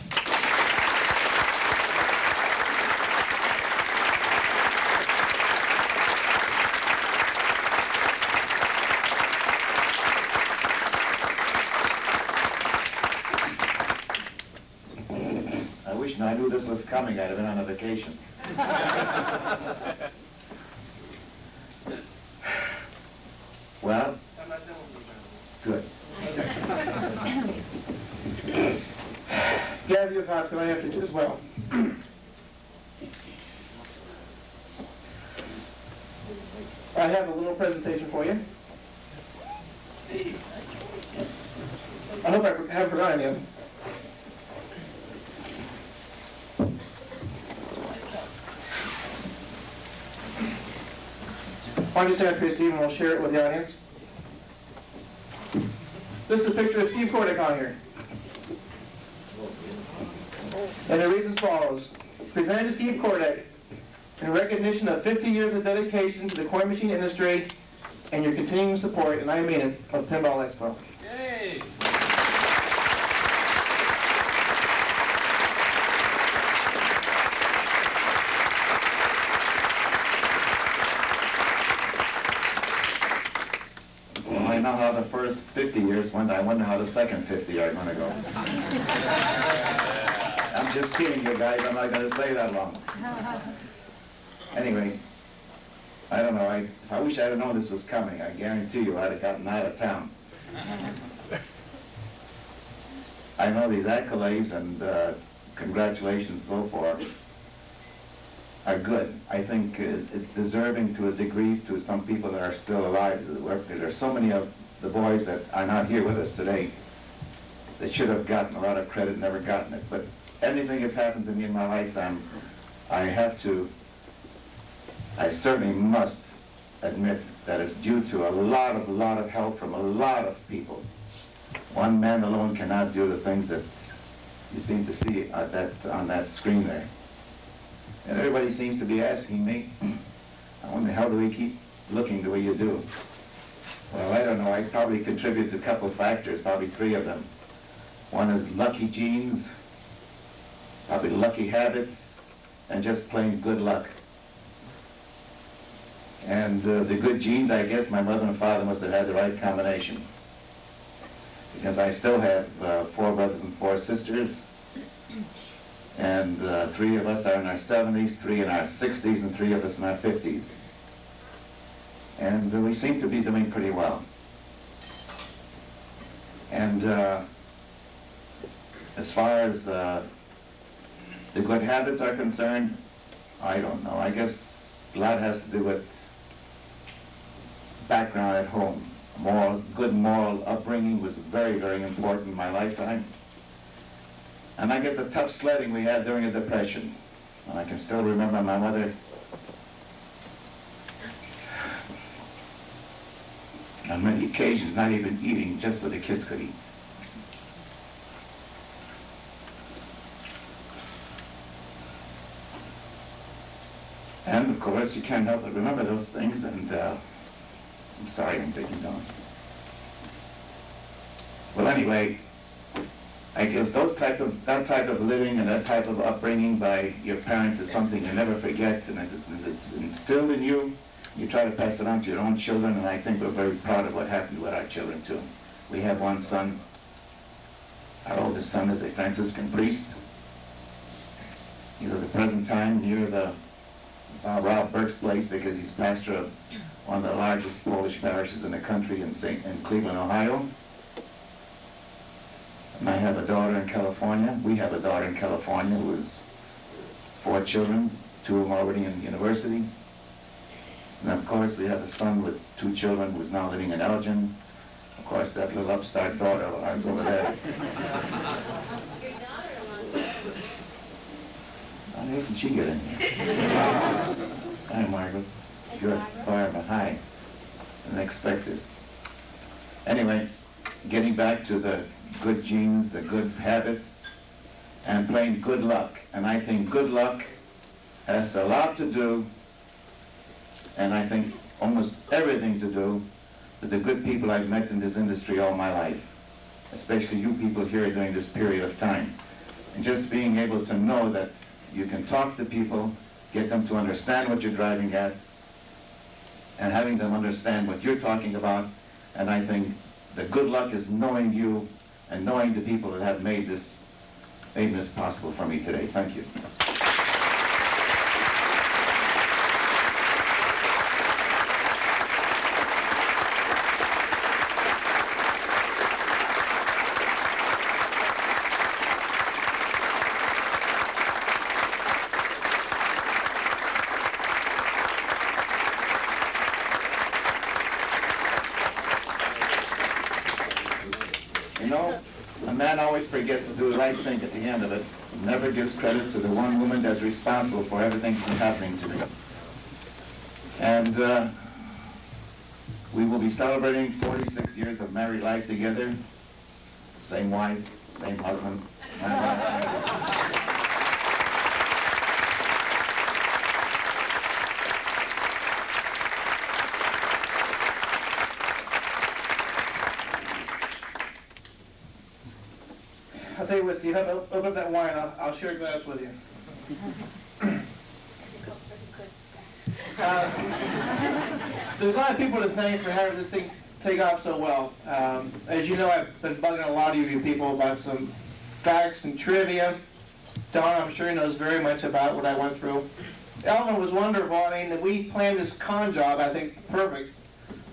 I knew this was coming. I'd have been on a vacation. Well, good. You have your thoughts, but I have to do as well. I have a little presentation for you. hope I haven't forgotten any of them. Why don't you stand up here, Steve, and we'll share it with the audience. This is a picture of Steve Kordek on here. And it reads as follows. Presented to Steve Kordek in recognition of 50 years of dedication to the coin machine industry and your continuing support, and I mean it, of Pinball Expo. Yay! Well, I know how the first 50 years went. I wonder how the second 50 are going to go. I'm just kidding you guys. I'm not going to say that long. Anyway, I don't know. I wish I had known this was coming. I guarantee you I'd have gotten out of town. I know these accolades and congratulations and so forth are good. I think it's deserving to a degree to some people that are still alive. There's so many of the boys that are not here with us today that should have gotten a lot of credit, never gotten it. But anything that's happened to me in my lifetime, I certainly must admit that it's due to a lot of help from a lot of people. One man alone cannot do the things that you seem to see on that screen there. And everybody seems to be asking me, I wonder how do we keep looking the way you do? Well, I don't know. I probably contribute to a couple of factors, probably 3 of them. One is lucky genes, probably lucky habits, and just plain good luck. And the good genes, I guess my mother and father must have had the right combination. Because I still have 4 brothers and 4 sisters. And 3 of us are in our 70s, 3 in our 60s, and 3 of us in our 50s. And we seem to be doing pretty well. And as far as the good habits are concerned, I don't know. I guess a lot has to do with background at home. Good moral upbringing was very, very important in my lifetime. And I guess the tough sledding we had during the Depression. And I can still remember my mother on many occasions not even eating just so the kids could eat. And of course you can't help but remember those things, and I'm sorry I'm taking down. Well, anyway, I guess that type of living and that type of upbringing by your parents is something you never forget, and it's instilled in you. You try to pass it on to your own children, and I think we're very proud of what happened with our children too. We have one son. Our oldest son is a Franciscan priest. He's at the present time near the Rob Berk's place because he's pastor of one of the largest Polish parishes in the country in Cleveland, Ohio. And I have a daughter in California. We have a daughter in California who has 4 children, 2 of them already in university. And of course we have a son with 2 children who's now living in Elgin. Of course that little upstart daughter of ours over there. Why doesn't she get in here? Hi, Margaret. Good. Barbara, hi. Didn't expect this. Anyway, getting back to the good genes, the good habits, and plain good luck. And I think good luck has a lot to do, and I think almost everything to do, with the good people I've met in this industry all my life, especially you people here during this period of time. And just being able to know that you can talk to people, get them to understand what you're driving at, and having them understand what you're talking about. And I think the good luck is knowing you and knowing the people that have made this possible for me today. Thank you. A man always forgets to do the right thing at the end of it, never gives credit to the one woman that's responsible for everything that's happening to me. And we will be celebrating 46 years of married life together. Same wife, same husband. I'll tell you what, Steve, open up that wine, I'll share a glass with you. There's a lot of people to thank for having this thing take off so well. As you know, I've been bugging a lot of you people about some facts and trivia. Donna, I'm sure, knows very much about what I went through. Alvin was wonderful. I mean, we planned this con job, I think, perfect.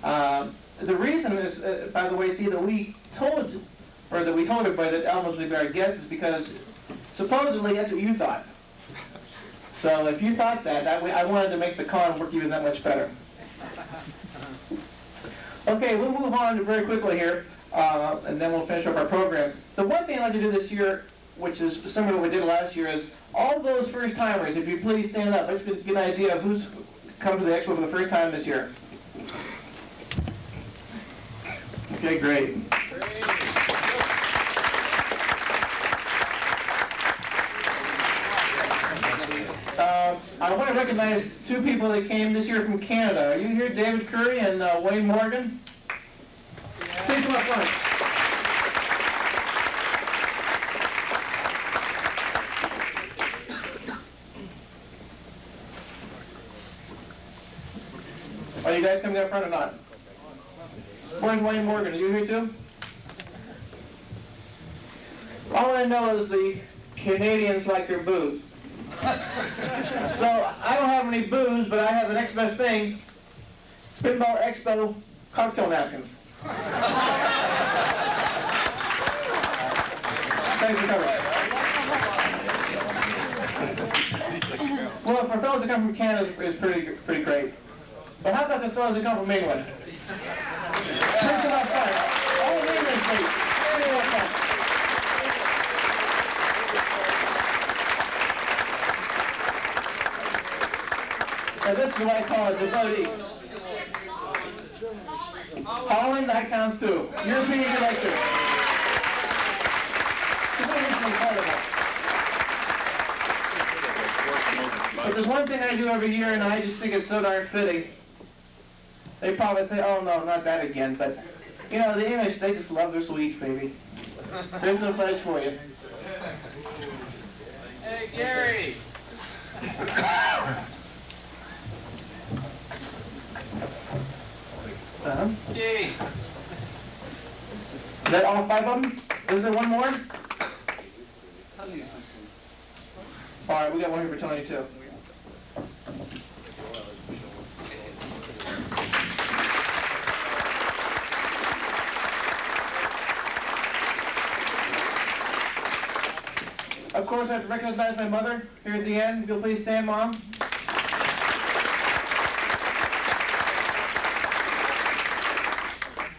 The reason is, by the way, Steve, that we told everybody that Alvin was going to be our guest is because supposedly that's what you thought. So if you thought that I wanted to make the con work even that much better. Okay, we'll move on very quickly here, and then we'll finish up our program. The one thing I'd like to do this year, which is similar to what we did last year, is all those first-timers, if you please stand up. Let's get an idea of who's come to the Expo for the first time this year. Okay, great. I want to recognize two people that came this year from Canada. Are you here, David Curry and Wayne Morgan? Please come up front. Are you guys coming up front or not? Where's Wayne Morgan? Are you here too? All I know is the Canadians like their booze. So I don't have any booze, but I have the next best thing, Pinball Expo cocktail napkins. Thanks for coming. Well, for fellows that come from Canada is pretty great. But how about the fellows that come from England? Please come up front. All of England, please. Please come up front. Now this is what I call a devotee. Holland, that counts too. European, you like too. But there's one thing I do every year, and I just think it's so darn fitting. They probably say, oh no, not that again, but you know, the English, they just love their sweets, baby. Here's a pledge for you. Hey, Gary! Gee. Is that all 5 of them? Is there one more? All right, we got one here for Tony too. Of course, I have to recognize my mother here at the end. If you'll please stand, Mom.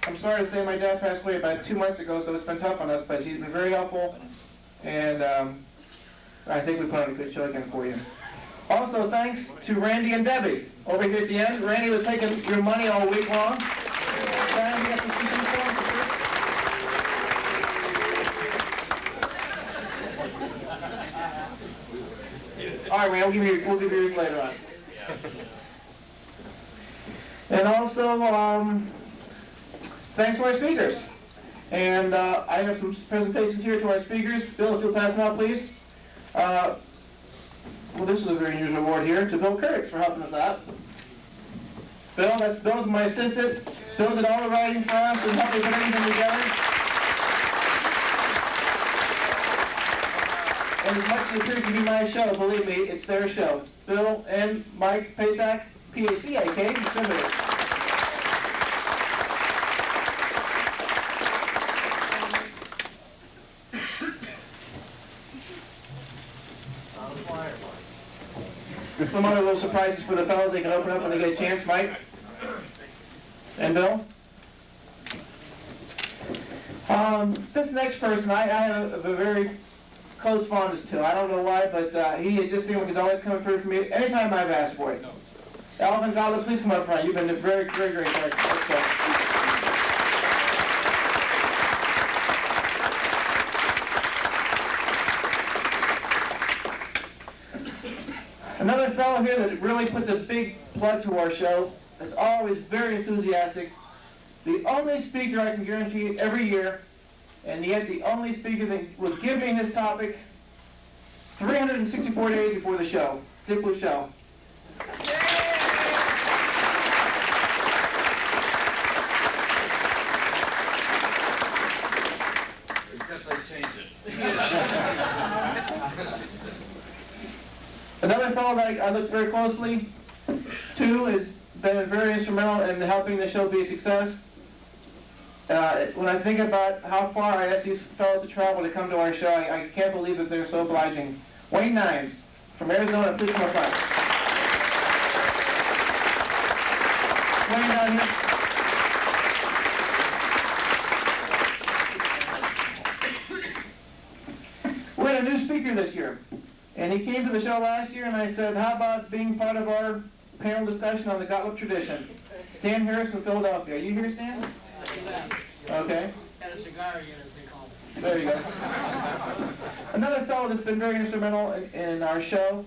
I'm sorry to say my dad passed away about 2 months ago, so it's been tough on us, but he's been very helpful, and I think we put on a good show again for you. Also, thanks to Randy and Debbie over here at the end. Randy was taking your money all week long. Diane, you got some speaking forms? All right, Randy, we'll give you yours later on. And also, thanks to our speakers. And I have some presentations here to our speakers. Bill, if you'll pass them out, please. Well, this is a very unusual award here to Bill Kurtz for helping us out. Bill's my assistant. Bill did all the writing for us and helped me put everything together. And as much as it appears to be my show, believe me, it's their show. Bill and Mike Pacak, P-A-C-A-K, Exhibitor. Some other little surprises for the fellows they can open up when they get a chance, Mike and Bill. This next person, I have a very close fondness to. I don't know why, but he is just he's always coming through for me anytime I've asked for it. Alvin Gottlieb, please come up front. You've been very, very great. Let's go. Another fellow here that really puts a big plug to our show, is always very enthusiastic. The only speaker I can guarantee every year, and yet the only speaker that will give me his topic 364 days before the show, Dick Bueschel. Except I changed it. Another fellow that I look very closely to has been very instrumental in helping the show be a success. When I think about how far I asked these fellows to travel to come to our show, I can't believe that they're so obliging. Wayne Neyens from Arizona, please come up front. Wayne down here. We had a new speaker this year, and he came to the show last year, and I said, how about being part of our panel discussion on the Gottlieb tradition? Stan Harris from Philadelphia. Are you here, Stan? Okay. Got a cigar unit, they call it. There you go. Another fellow that's been very instrumental in our show,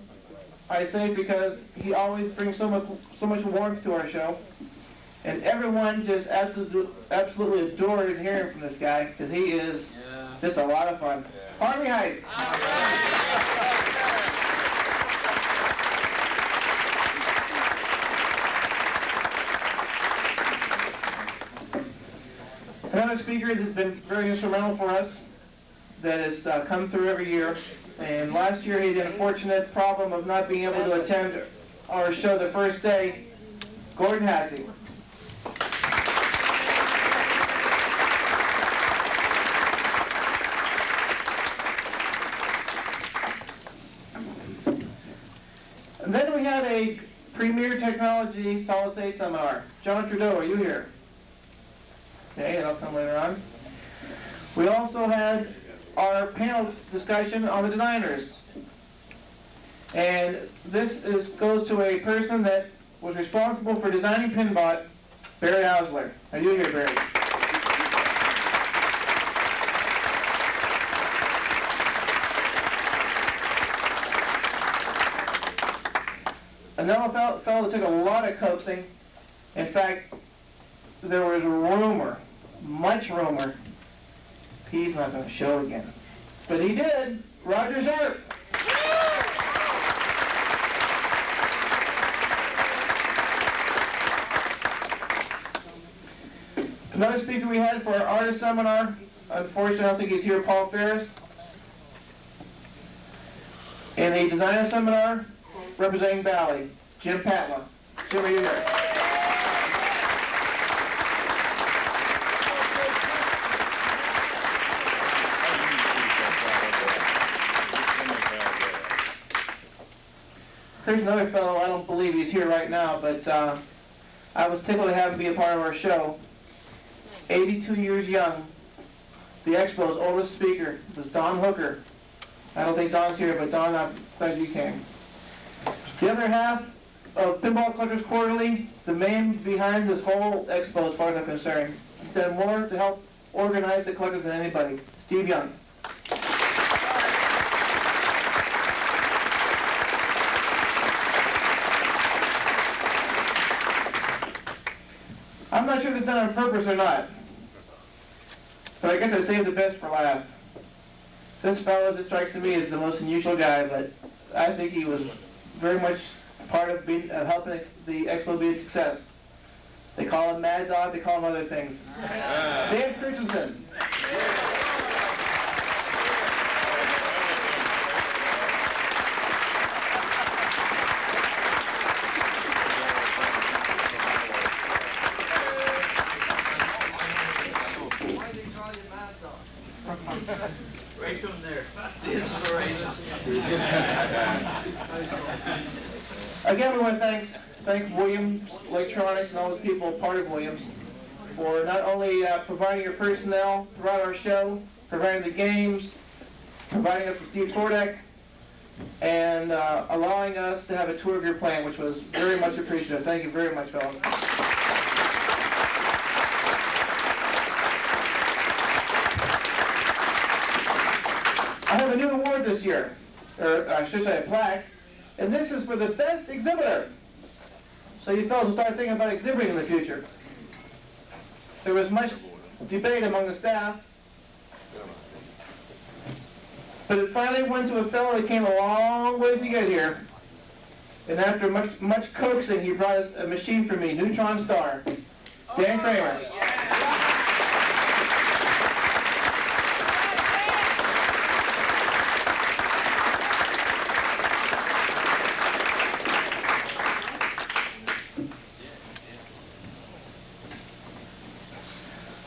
I say because he always brings so much warmth to our show, and everyone just absolutely adores hearing from this guy because he is just a lot of fun. Harvey Heiss. Another speaker that's been very instrumental for us that has come through every year. And last year he had an unfortunate problem of not being able to attend our show the first day, Gordon Hasse. And then we had a premier technology solid state seminar. John Trudeau, are you here? Okay, that'll come later on. We also had our panel discussion on the designers. And this goes to a person that was responsible for designing Pinball, Barry Oursler. Are you here, Barry? Another fellow that took a lot of coaxing. In fact, there was a rumor, much rumor, he's not going to show again. But he did. Roger Sharpe. Another speaker we had for our artist seminar, unfortunately I don't think he's here, Paul Ferris. And the designer seminar, representing Valley, Jim Patla. Jim, are you here? Here's another fellow, I don't believe he's here right now, but I was tickled to have him be a part of our show. 82 years young. The Expo's oldest speaker was Don Hooker. I don't think Don's here, but Don, I'm glad you came. The other half of Pinball Collectors Quarterly, the man behind this whole Expo as far as I'm concerned. He's done more to help organize the collectors than anybody. Steve Young. I'm not sure if it's done on purpose or not, but I guess I saved the best for last. This fellow just strikes me as the most unusual guy, but I think he was very much part of helping the Expo be a success. They call him Mad Dog, they call him other things. Dave Christensen. Right from there, the inspiration. Again, we want to thank Williams Electronics and all those people part of Williams for not only providing your personnel throughout our show, providing the games, providing us with Steve Kordek, and allowing us to have a tour of your plant, which was very much appreciated. Thank you very much, fellas. I have a new award this year, or I should say a plaque, and this is for the best exhibitor. So you fellas will start thinking about exhibiting in the future. There was much debate among the staff, but it finally went to a fellow that came a long ways to get here. And after much coaxing, he brought us a machine for me, Neutron Star. Dan Kramer.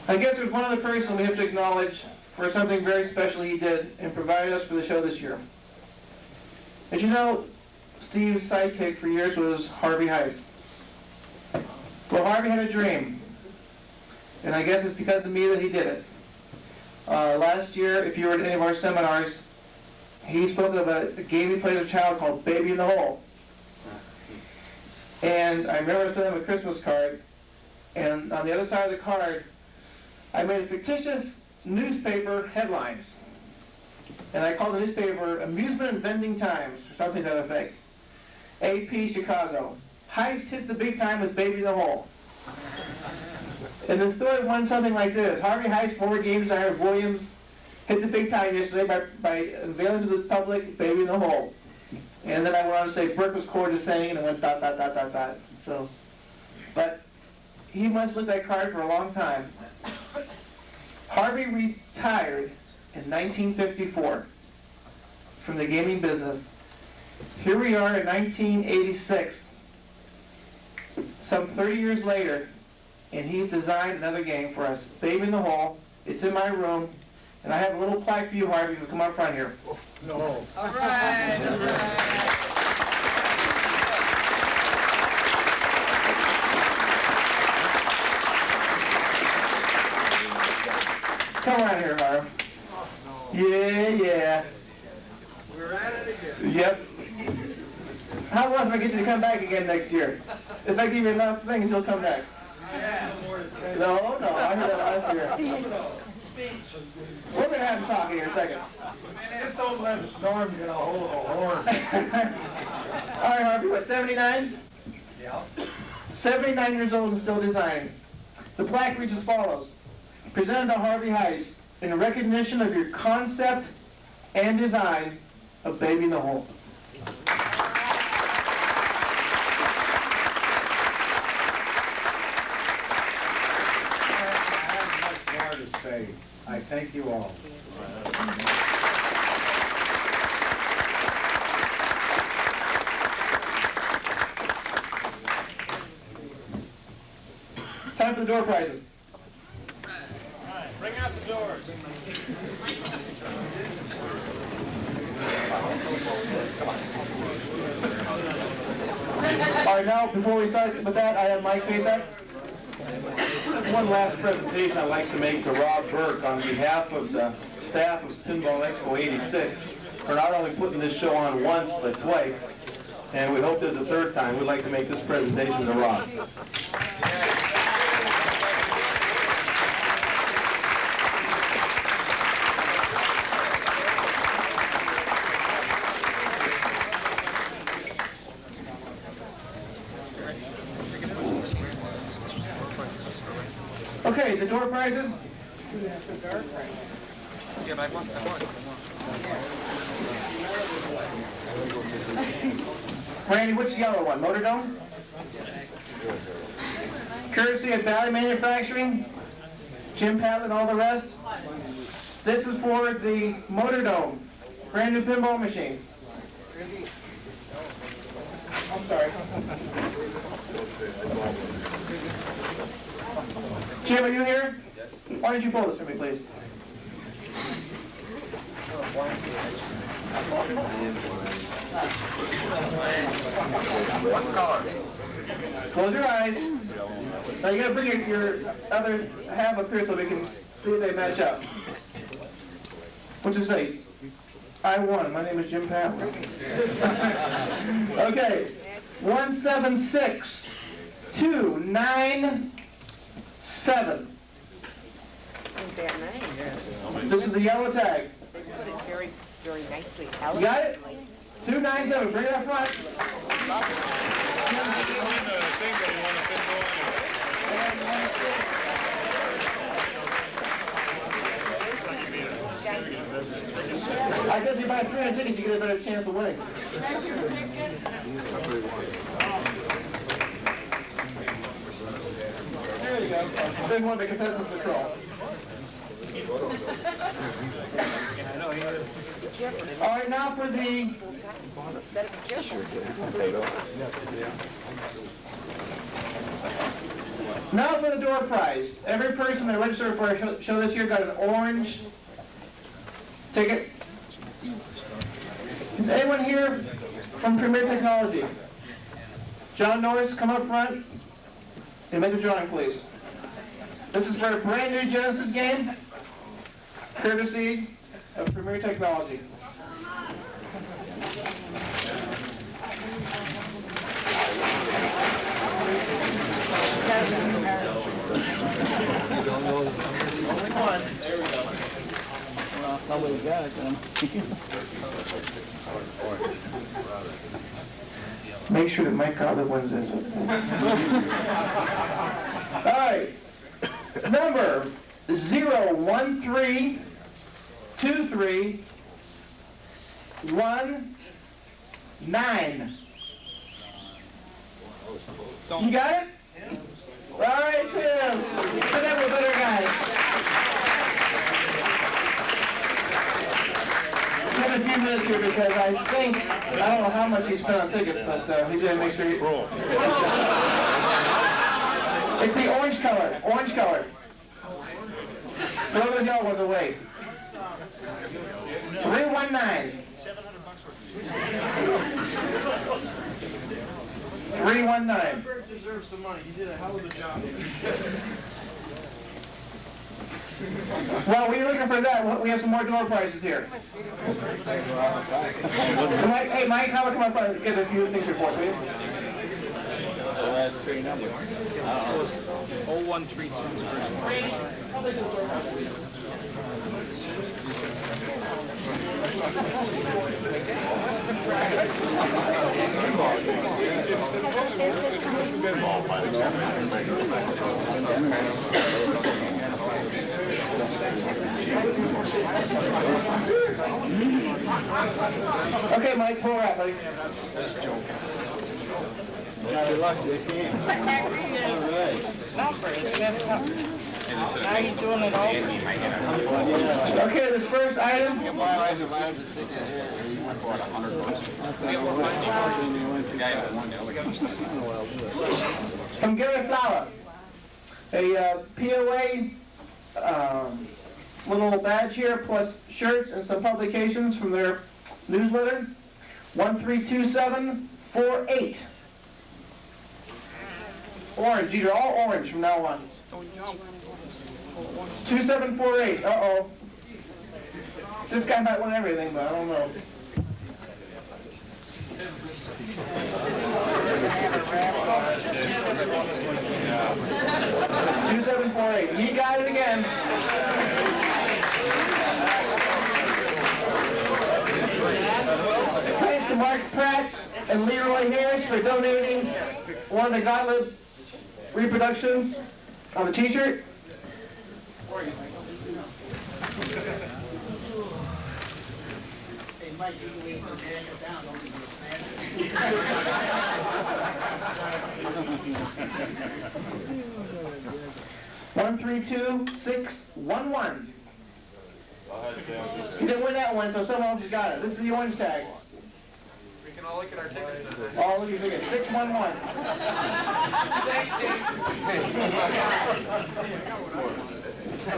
I guess there's one other person we have to acknowledge for something very special he did in providing us for the show this year. As you know, Steve's sidekick for years was Harvey Heiss. Well, Harvey had a dream, and I guess it's because of me that he did it. Last year, if you were at any of our seminars, he spoke about a game he played as a child called Baby in the Hole. And I remember sending him a Christmas card, and on the other side of the card, I made a fictitious newspaper headlines. And I called the newspaper Amusement and Vending Times, or something to that effect. AP Chicago. Heiss hits the big time with Baby in the Hole. And the story went something like this. Harvey Heiss, former game designer of Williams, hit the big time yesterday by unveiling to the public Baby in the Hole. And then I went on to say Berk was chord descending, and it went ... So, but he must look at that card for a long time. Harvey retired in 1954 from the gaming business. Here we are in 1986, some 30 years later, and he's designed another game for us, Baby in the Hole. It's in my room, and I have a little plaque for you, Harvey, so come up front here. No. All right, all right. Come around here, Harv. Yeah. We're at it again. Yep. How long if I get you to come back again next year? If I give you enough things, you'll come back. No, I heard that last year. We're going to have a talk here in a second. Just don't let the storm get a hold of a horn. All right, Harvey, what, 79? Yeah. 79 years old and still designing. The plaque reads as follows. Presented to Harvey Heiss in recognition of your concept and design of Baby in the Hole. I have much more to say. I thank you all. Time for the door prizes. Bring out the doors. All right, now, before we start with that, I have Mike Pacak. One last presentation I'd like to make to Rob Berk on behalf of the staff of Pinball Expo 86 for not only putting this show on once, but twice, and we hope there's a third time. We'd like to make this presentation to Rob. Okay, the door prizes. Randy, which yellow one? Motor Dome? Courtesy of Valley Manufacturing, Jim Patla and all the rest. This is for the Motor Dome, brand new pinball machine. I'm sorry. Jim, are you here? Yes. Why don't you pull this for me, please? What color? Close your eyes. Now you gotta bring your other half up here so we can see if they match up. What'd you say? I won. My name is Jim Patla. Okay. 176297. Isn't that nice? This is the yellow tag. They put it very, very nicely. You got it? 297. Bring it up front. I guess if you buy 300 tickets, you get a better chance of winning. There you go. Big one, the contestants control. All right, now for the... Now for the door prize. Every person that registered for a show this year got an orange ticket. Is anyone here from Premier Technology? John Norris, come up front and make a drawing, please. This is for a brand new Genesis game, courtesy of Premier Technology. Only one. There we go. Well, somebody got it then. Make sure that Mike Gottlieb wins this. All right. Number 0132319. You got it? All right, Tim. Sit down with better guys. We have a few minutes here because I think, I don't know how much he spent on tickets, but he's going to make sure he... It's the orange color. Orange color. Throw the yellow ones away. 319. 319. Berk deserves some money. He did a hell of a job. Well, we're looking for that. We have some more door prizes here. Hey, Mike, how about come up and get a few things for us, will you? Three numbers. 0132. Okay, Mike, pull wrap, buddy. Just joking. You're lucky they came. All right. Now he's doing it all. Okay, this first item. From Gary Flower. A POA little badge here, plus shirts and some publications from their newsletter. 132748. Orange, these are all orange from now on. 2748, uh-oh. This guy might win everything, but I don't know. 2748, he got it again. Thanks to Mark Pratt and Leroy Harris for donating one of the Gottlieb reproductions on the t-shirt. Hey, Mike, you can leave the Daniel down, don't you understand? 132611. You didn't win that one, so someone else has got it. This is the orange tag. We can all look at our tickets now. All look at your ticket. 611.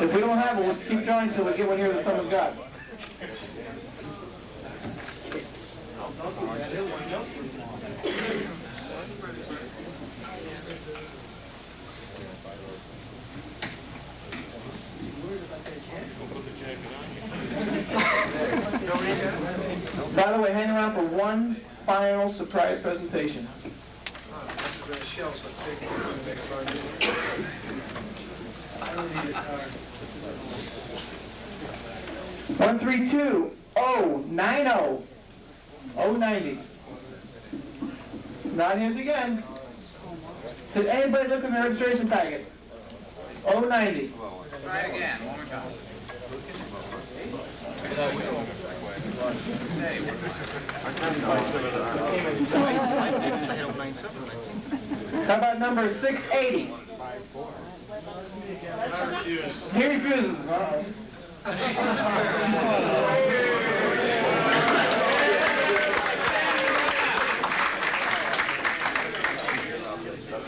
If we don't have one, we'll keep drawing till we get one here that someone's got. By the way, hang around for one final surprise presentation. 132-090. 090. Not his again. Did anybody look in the registration packet? 090. Try it again, one more time. How about number 680? He refuses.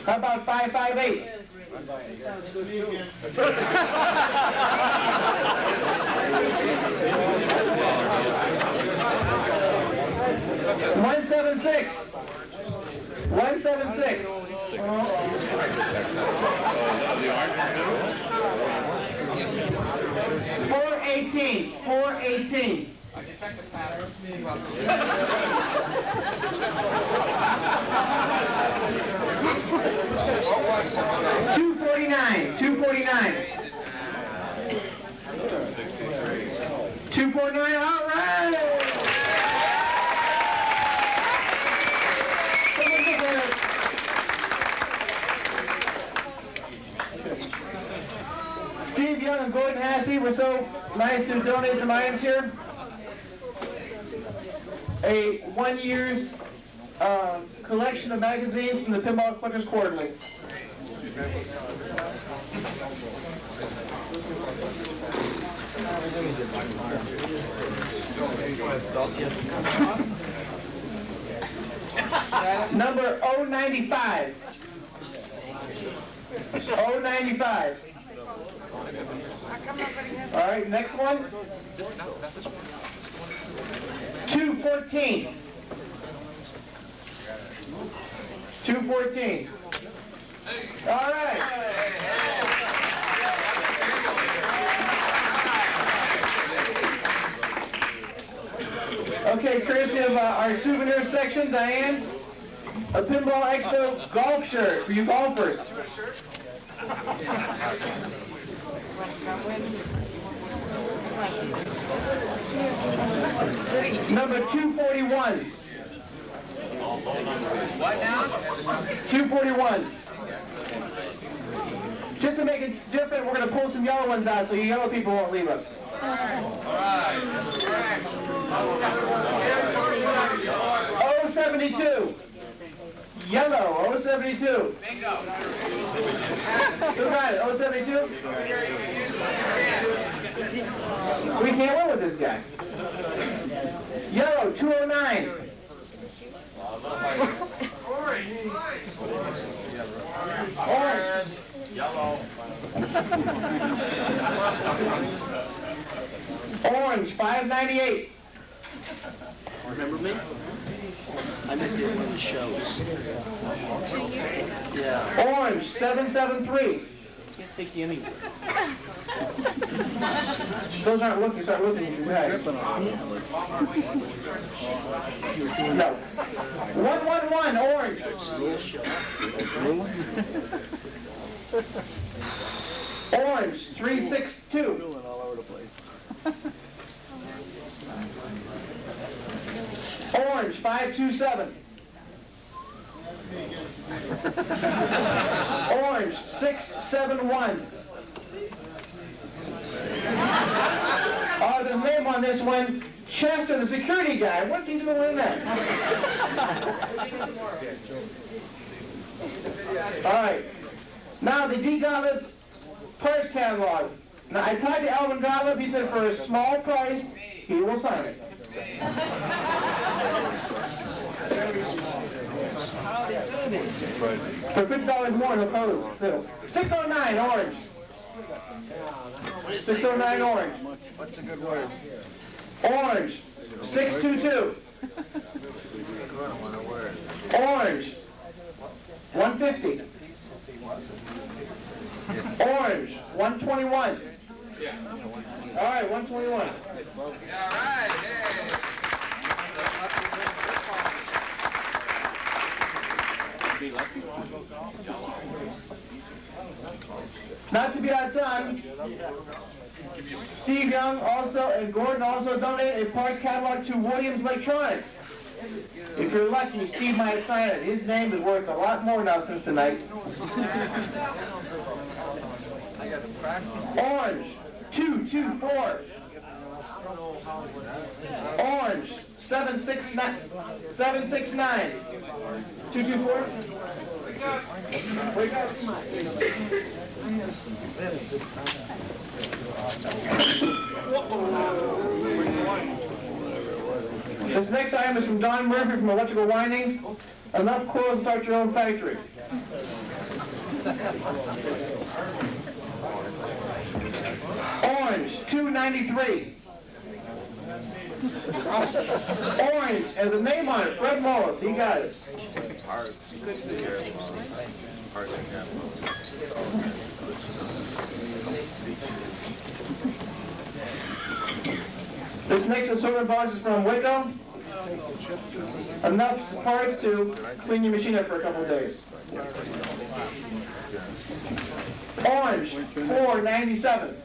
How about 558? 176. 176. 418. 418. 249. 249. 249. All right. Steve Young and Gordon Hasse were so nice to donate some items here. A 1 year's collection of magazines from the Pinball Collectors Quarterly. Number 095. 095. All right, next one. 214. 214. All right. Okay, courtesy of our souvenir section, Diane, a Pinball Expo golf shirt for you golfers. Number 241. What now? 241. Just to make it different, we're going to pull some yellow ones out so you yellow people won't leave us. All right. 072. Yellow, 072. Bingo. Who got it? 072? We can't win with this guy. Yellow, 209. Orange. Yellow. Orange, 598. Remember me? I met you at one of the shows. 2 years ago. Yeah. Orange, 773. Can't take you anywhere. Those aren't looking, start looking at your bags. No. 111, orange. Orange, 362. All over the place. Orange, 527. Orange, 671. Oh, there's a name on this one. Chester, the security guy. What's he doing with that? All right. Now the D. Gottlieb price catalog. Now I talked to Alvin Gottlieb. He said for a small price, he will sign it. For $50 more, he'll pose. 609 orange. 609 orange. What's a good word? Orange. 622. Orange. 150. Orange, 121. All right, 121. All right, hey. Not to be outdone, Steve Young also and Gordon also donated a parts catalog to Williams Electronics. If you're lucky, Steve might sign it. His name is worth a lot more now since tonight. Orange, 224. Orange, 769. 769. 224. Wake up. This next item is from Don Murphy from Electrical Windings. Enough coils to start your own factory. Orange, 293. Orange, and the name on it, Fred Wallace, he got it. This next assortment box is from Waco. Enough parts to clean your machine up for a couple of days. Orange, 497.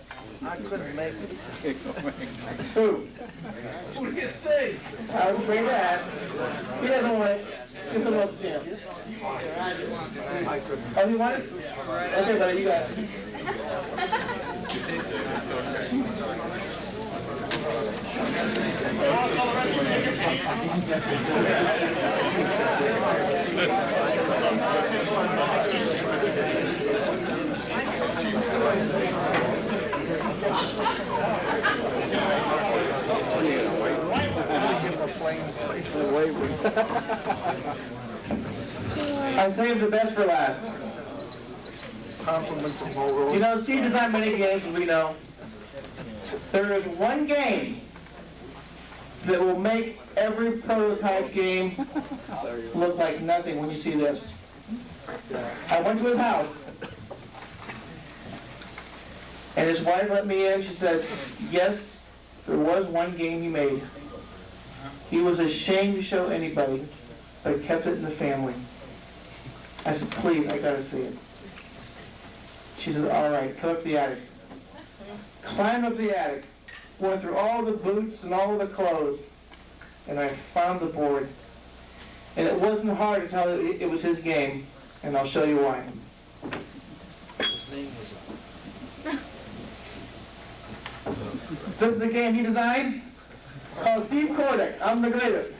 I couldn't make it. Who? I was afraid to ask. He doesn't want it. Give someone else a chance. Oh, you want it? Okay, buddy, you got it. I saved the best for last. Compliments of Motorola. You know, Steve designed many games, as we know. There is one game that will make every prototype game look like nothing when you see this. I went to his house, and his wife let me in. She said, yes, there was one game he made. He was ashamed to show anybody, but kept it in the family. I said, please, I gotta see it. She said, all right, come up the attic. Climbed up the attic, went through all the boots and all the clothes, and I found the board. And it wasn't hard to tell that it was his game, and I'll show you why. This is a game he designed called Steve Kordek, I'm the Greatest.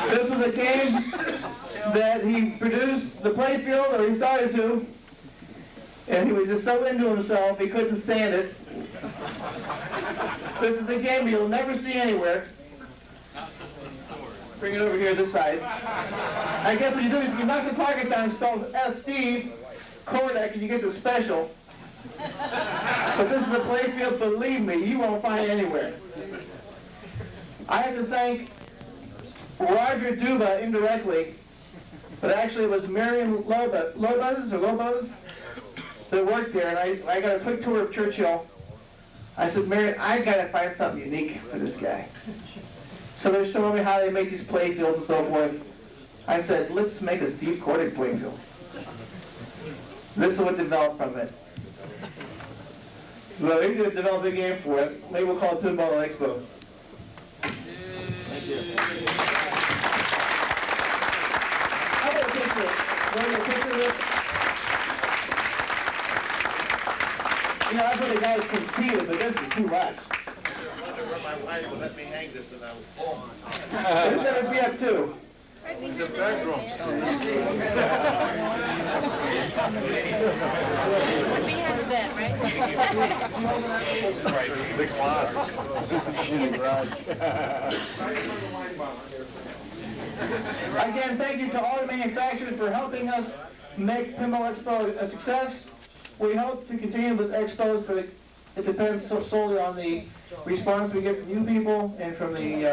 This was a game that he produced the playfield, or he started to, and he was just so into himself he couldn't stand it. This is a game you'll never see anywhere. Bring it over here this side. I guess what you do is you knock the target down, spelled Steve Kordek, and you get the special. But this is a playfield, believe me, you won't find anywhere. I have to thank Roger Duba indirectly, but actually it was Marion Lobos that worked there, and I got a quick tour of Churchill. I said, Marion, I got to find something unique for this guy. So they're showing me how they make these playfields and so forth. I said, let's make a Steve Kordek playfield. This is what developed from it. Well, we could develop a game for it. Maybe we'll call it Pinball Expo. Thank you. How about a picture? Want a picture of it? You know, that's what the guys can see it, but this is too much. My wife would let me hang this and I would. Who's going to be up to? The bedroom. Behind the bed, right? The closet. Again, thank you to all the manufacturers for helping us make Pinball Expo a success. We hope to continue with expos, but it depends solely on the response we get from you people and from the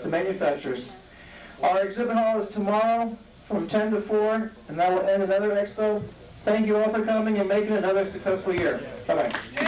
manufacturers. Our exhibit hall is tomorrow from 10 to 4, and that will end another expo. Thank you all for coming and making it another successful year. Bye-bye.